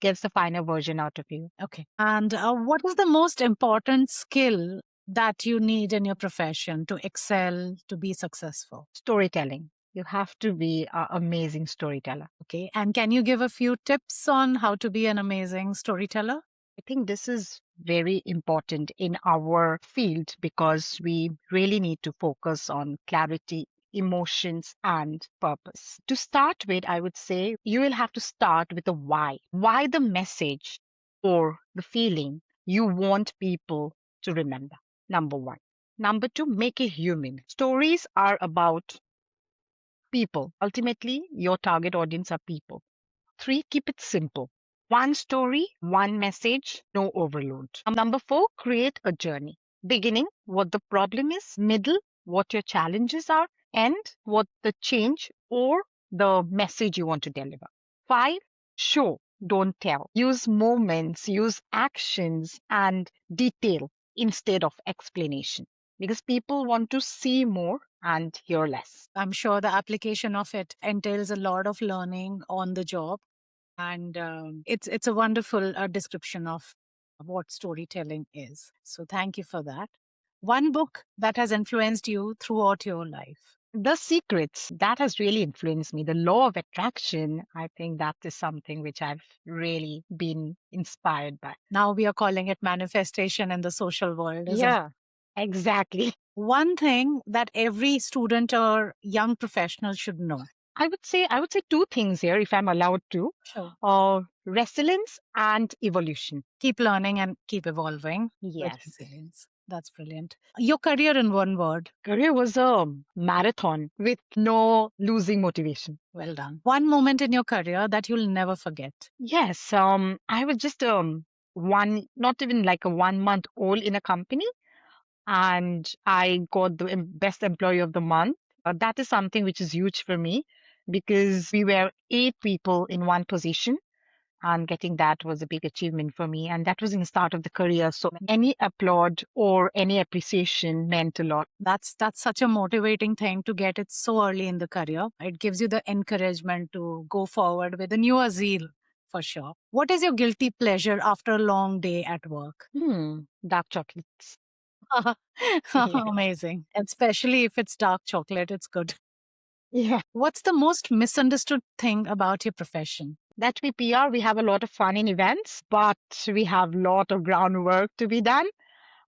Speaker 2: gets the finer version out of you.
Speaker 1: Okay. And what is the most important skill that you need in your profession to excel, to be successful?
Speaker 2: Storytelling. You have to be an amazing storyteller.
Speaker 1: Okay. And can you give a few tips on how to be an amazing storyteller?
Speaker 2: I think this is very important in our field because we really need to focus on clarity, emotions, and purpose. To start with, I would say you will have to start with the why. Why the message or the feeling you want people to remember? Number one. Number two, make it human. Stories are about people. Ultimately, your target audience are people. 3, keep it simple. One story, one message, no overload. Number 4, create a journey. Beginning, what the problem is. Middle, what your challenges are. End, what the change or the message you want to deliver. 5, show, don't tell. Use moments, use actions, and detail instead of explanation. Because people want to see more and hear less.
Speaker 1: I'm sure the application of it entails a lot of learning on the job, and it's a wonderful description of what storytelling is. So thank you for that. One book that has influenced you throughout your life.
Speaker 2: The secrets that has really influenced me. The law of attraction, I think that is something which I've really been inspired by.
Speaker 1: Now we are calling it manifestation in the social world, isn't it?
Speaker 2: Yeah, exactly.
Speaker 1: One thing that every student or young professional should know.
Speaker 2: I would say two things here, if I'm allowed to.
Speaker 1: Sure.
Speaker 2: Resilience and evolution.
Speaker 1: Keep learning and keep evolving with
Speaker 2: Yes.
Speaker 1: resilience. That's brilliant. Your career in one word.
Speaker 2: Career was a marathon with no losing motivation.
Speaker 1: Well done. One moment in your career that you'll never forget.
Speaker 2: Yes, I was just not even like a 1 month old in a company, and I got the best employee of the month. That is something which is huge for me because we were 8 people in one position, and getting that was a big achievement for me. And that was in the start of the career. So any applaud or any appreciation meant a lot.
Speaker 1: That's such a motivating thing to get it so early in the career. It gives you the encouragement to go forward with a newer zeal for sure. What is your guilty pleasure after a long day at work?
Speaker 2: Dark chocolates. Yeah.
Speaker 1: Amazing. Especially if it's dark chocolate, it's good.
Speaker 2: Yeah.
Speaker 1: What's the most misunderstood thing about your profession?
Speaker 2: That we PR, we have a lot of fun in events, but we have a lot of groundwork to be done.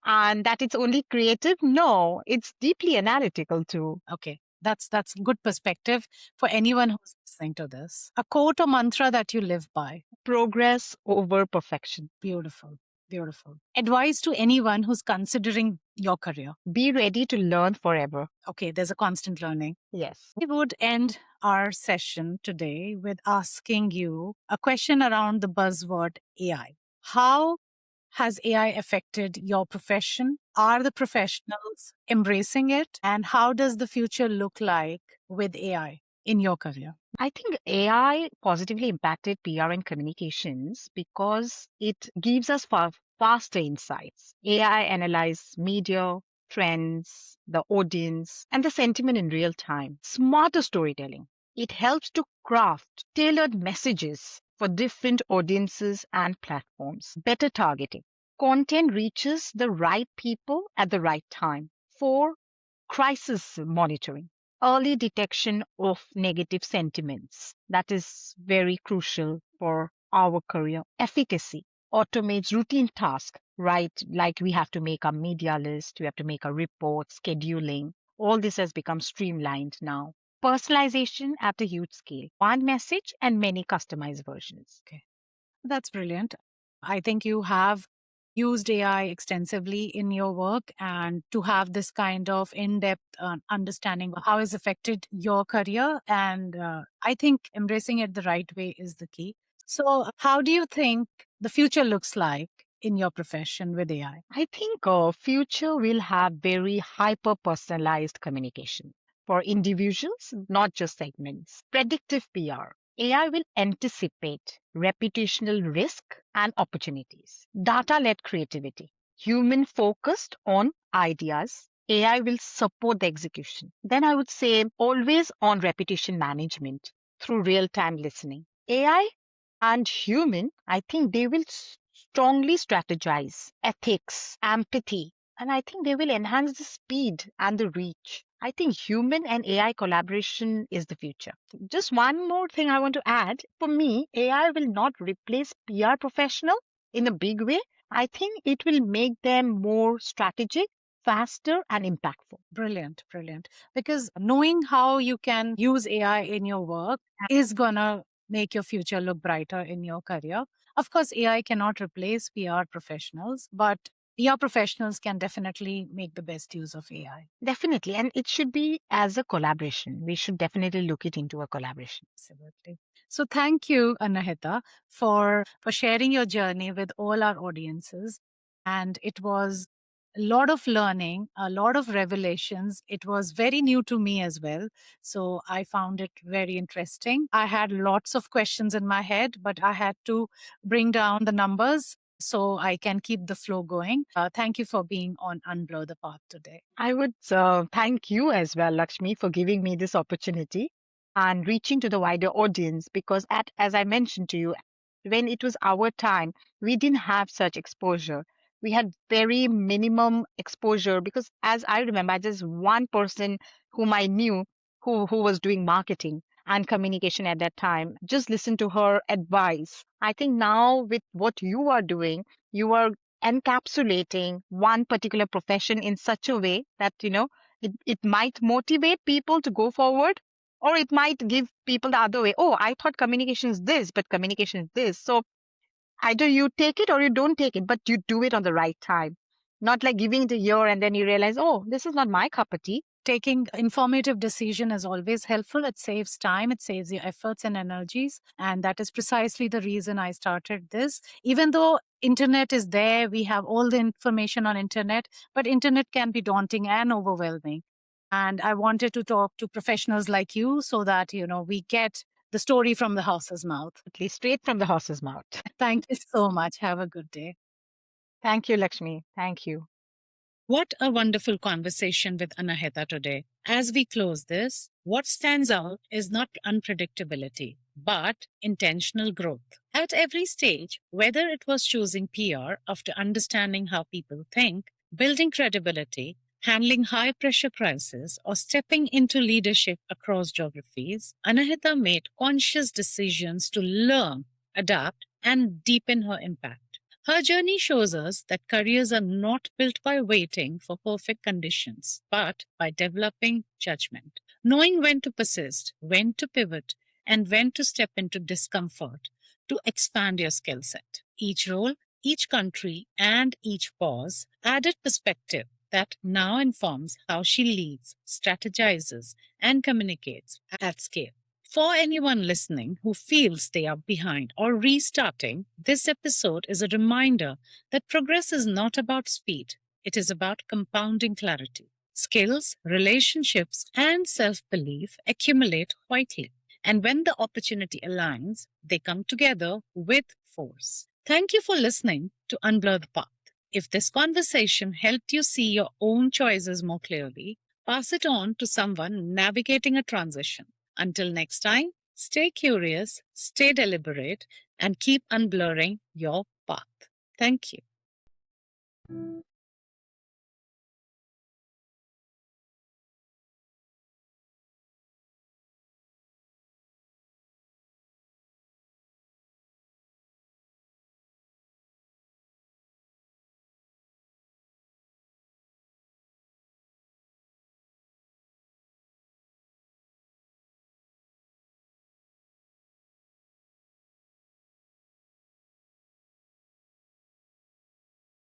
Speaker 2: And that it's only creative? No, it's deeply analytical too.
Speaker 1: Okay. That's good perspective for anyone who's listening to this. A quote or mantra that you live by.
Speaker 2: Progress over perfection.
Speaker 1: Beautiful. Beautiful. Advice to anyone who's considering your career.
Speaker 2: Be ready to learn forever.
Speaker 1: Okay, there's a constant learning.
Speaker 2: Yes.
Speaker 1: We would end our session today with asking you a question around the buzzword AI. How has AI affected your profession? Are the professionals embracing it? And how does the future look like with AI in your career?
Speaker 2: I think AI positively impacted PR and communications because it gives us faster insights. AI analyzes media, trends, the audience, and the sentiment in real time. Smarter storytelling. It helps to craft tailored messages for different audiences and platforms. Better targeting. Content reaches the right people at the right time. 4, crisis monitoring, early detection of negative sentiments. That is very crucial for our career. Efficacy automates routine tasks, right? Like we have to make a media list, we have to make a report, scheduling. All this has become streamlined now. Personalization at a huge scale. One message and many customized versions.
Speaker 1: Okay. That's brilliant. I think you have used AI extensively in your work, and to have this kind of in-depth understanding of how it's affected your career. And I think embracing it the right way is the key. So how do you think the future looks like in your profession with AI?
Speaker 2: I think future will have very hyper personalized communication for individuals, not just segments. Predictive PR. AI will anticipate reputational risk and opportunities. Data led creativity. Human focused on ideas. AI will support the execution. Then I would say always on reputation management through real time listening. AI and human, I think they will strongly strategize ethics, empathy, and I think they will enhance the speed and the reach. I think human and AI collaboration is the future. Just one more thing I want to add. For me, AI will not replace PR professional in a big way. I think it will make them more strategic, faster, and impactful.
Speaker 1: Brilliant, brilliant. Because knowing how you can use AI in your work is gonna make your future look brighter in your career. Of course, AI cannot replace PR professionals, but your professionals can definitely make the best use of AI.
Speaker 2: Definitely. And it should be as a collaboration. We should definitely look it into a collaboration.
Speaker 1: Absolutely. So thank you, Anahita, for sharing your journey with all our audiences. And it was a lot of learning, a lot of revelations. It was very new to me as well. So I found it very interesting. I had lots of questions in my head, but I had to bring down the numbers so I can keep the flow going. Thank you for being on Unblur the Path today.
Speaker 2: I would thank you as well, Lakshmi, for giving me this opportunity and reaching to the wider audience because, as I mentioned to you, when it was our time, we didn't have such exposure. We had very minimum exposure because, as I remember, just one person whom I knew who was doing marketing and communication at that time. Just listen to her advice. I think now with what you are doing, you are encapsulating one particular profession in such a way that it might motivate people to go forward, or it might give people the other way. Oh, I thought communication is this, but communication is this. So either you take it or you don't take it, but you do it on the right time, not like giving it a year and then you realize, oh, this is not my cup of tea.
Speaker 1: Taking informative decision is always helpful. It saves time, it saves your efforts and energies, and that is precisely the reason I started this. Even though internet is there, we have all the information on internet, but internet can be daunting and overwhelming. And I wanted to talk to professionals like you so that we get the story from the horse's mouth.
Speaker 2: At least straight from the horse's mouth.
Speaker 1: Thank you so much. Have a good day.
Speaker 2: Thank you, Lakshmi. Thank you.
Speaker 1: What a wonderful conversation with Anahita today. As we close this, what stands out is not unpredictability, but intentional growth. At every stage, whether it was choosing PR after understanding how people think, building credibility, handling high pressure crises, or stepping into leadership across geographies, Anahita made conscious decisions to learn, adapt, and deepen her impact. Her journey shows us that careers are not built by waiting for perfect conditions, but by developing judgment, knowing when to persist, when to pivot, and when to step into discomfort to expand your skill set. Each role, each country, and each pause added perspective that now informs how she leads, strategizes, and communicates at scale. For anyone listening who feels they are behind or restarting, this episode is a reminder that progress is not about speed, it is about compounding clarity. Skills, relationships, and self belief accumulate quietly. And when the opportunity aligns, they come together with force. Thank you for listening to Unblur the Path. If this conversation helped you see your own choices more clearly, pass it on to someone navigating a transition. Until next time, stay curious, stay deliberate, and keep unblurring your path. Thank you.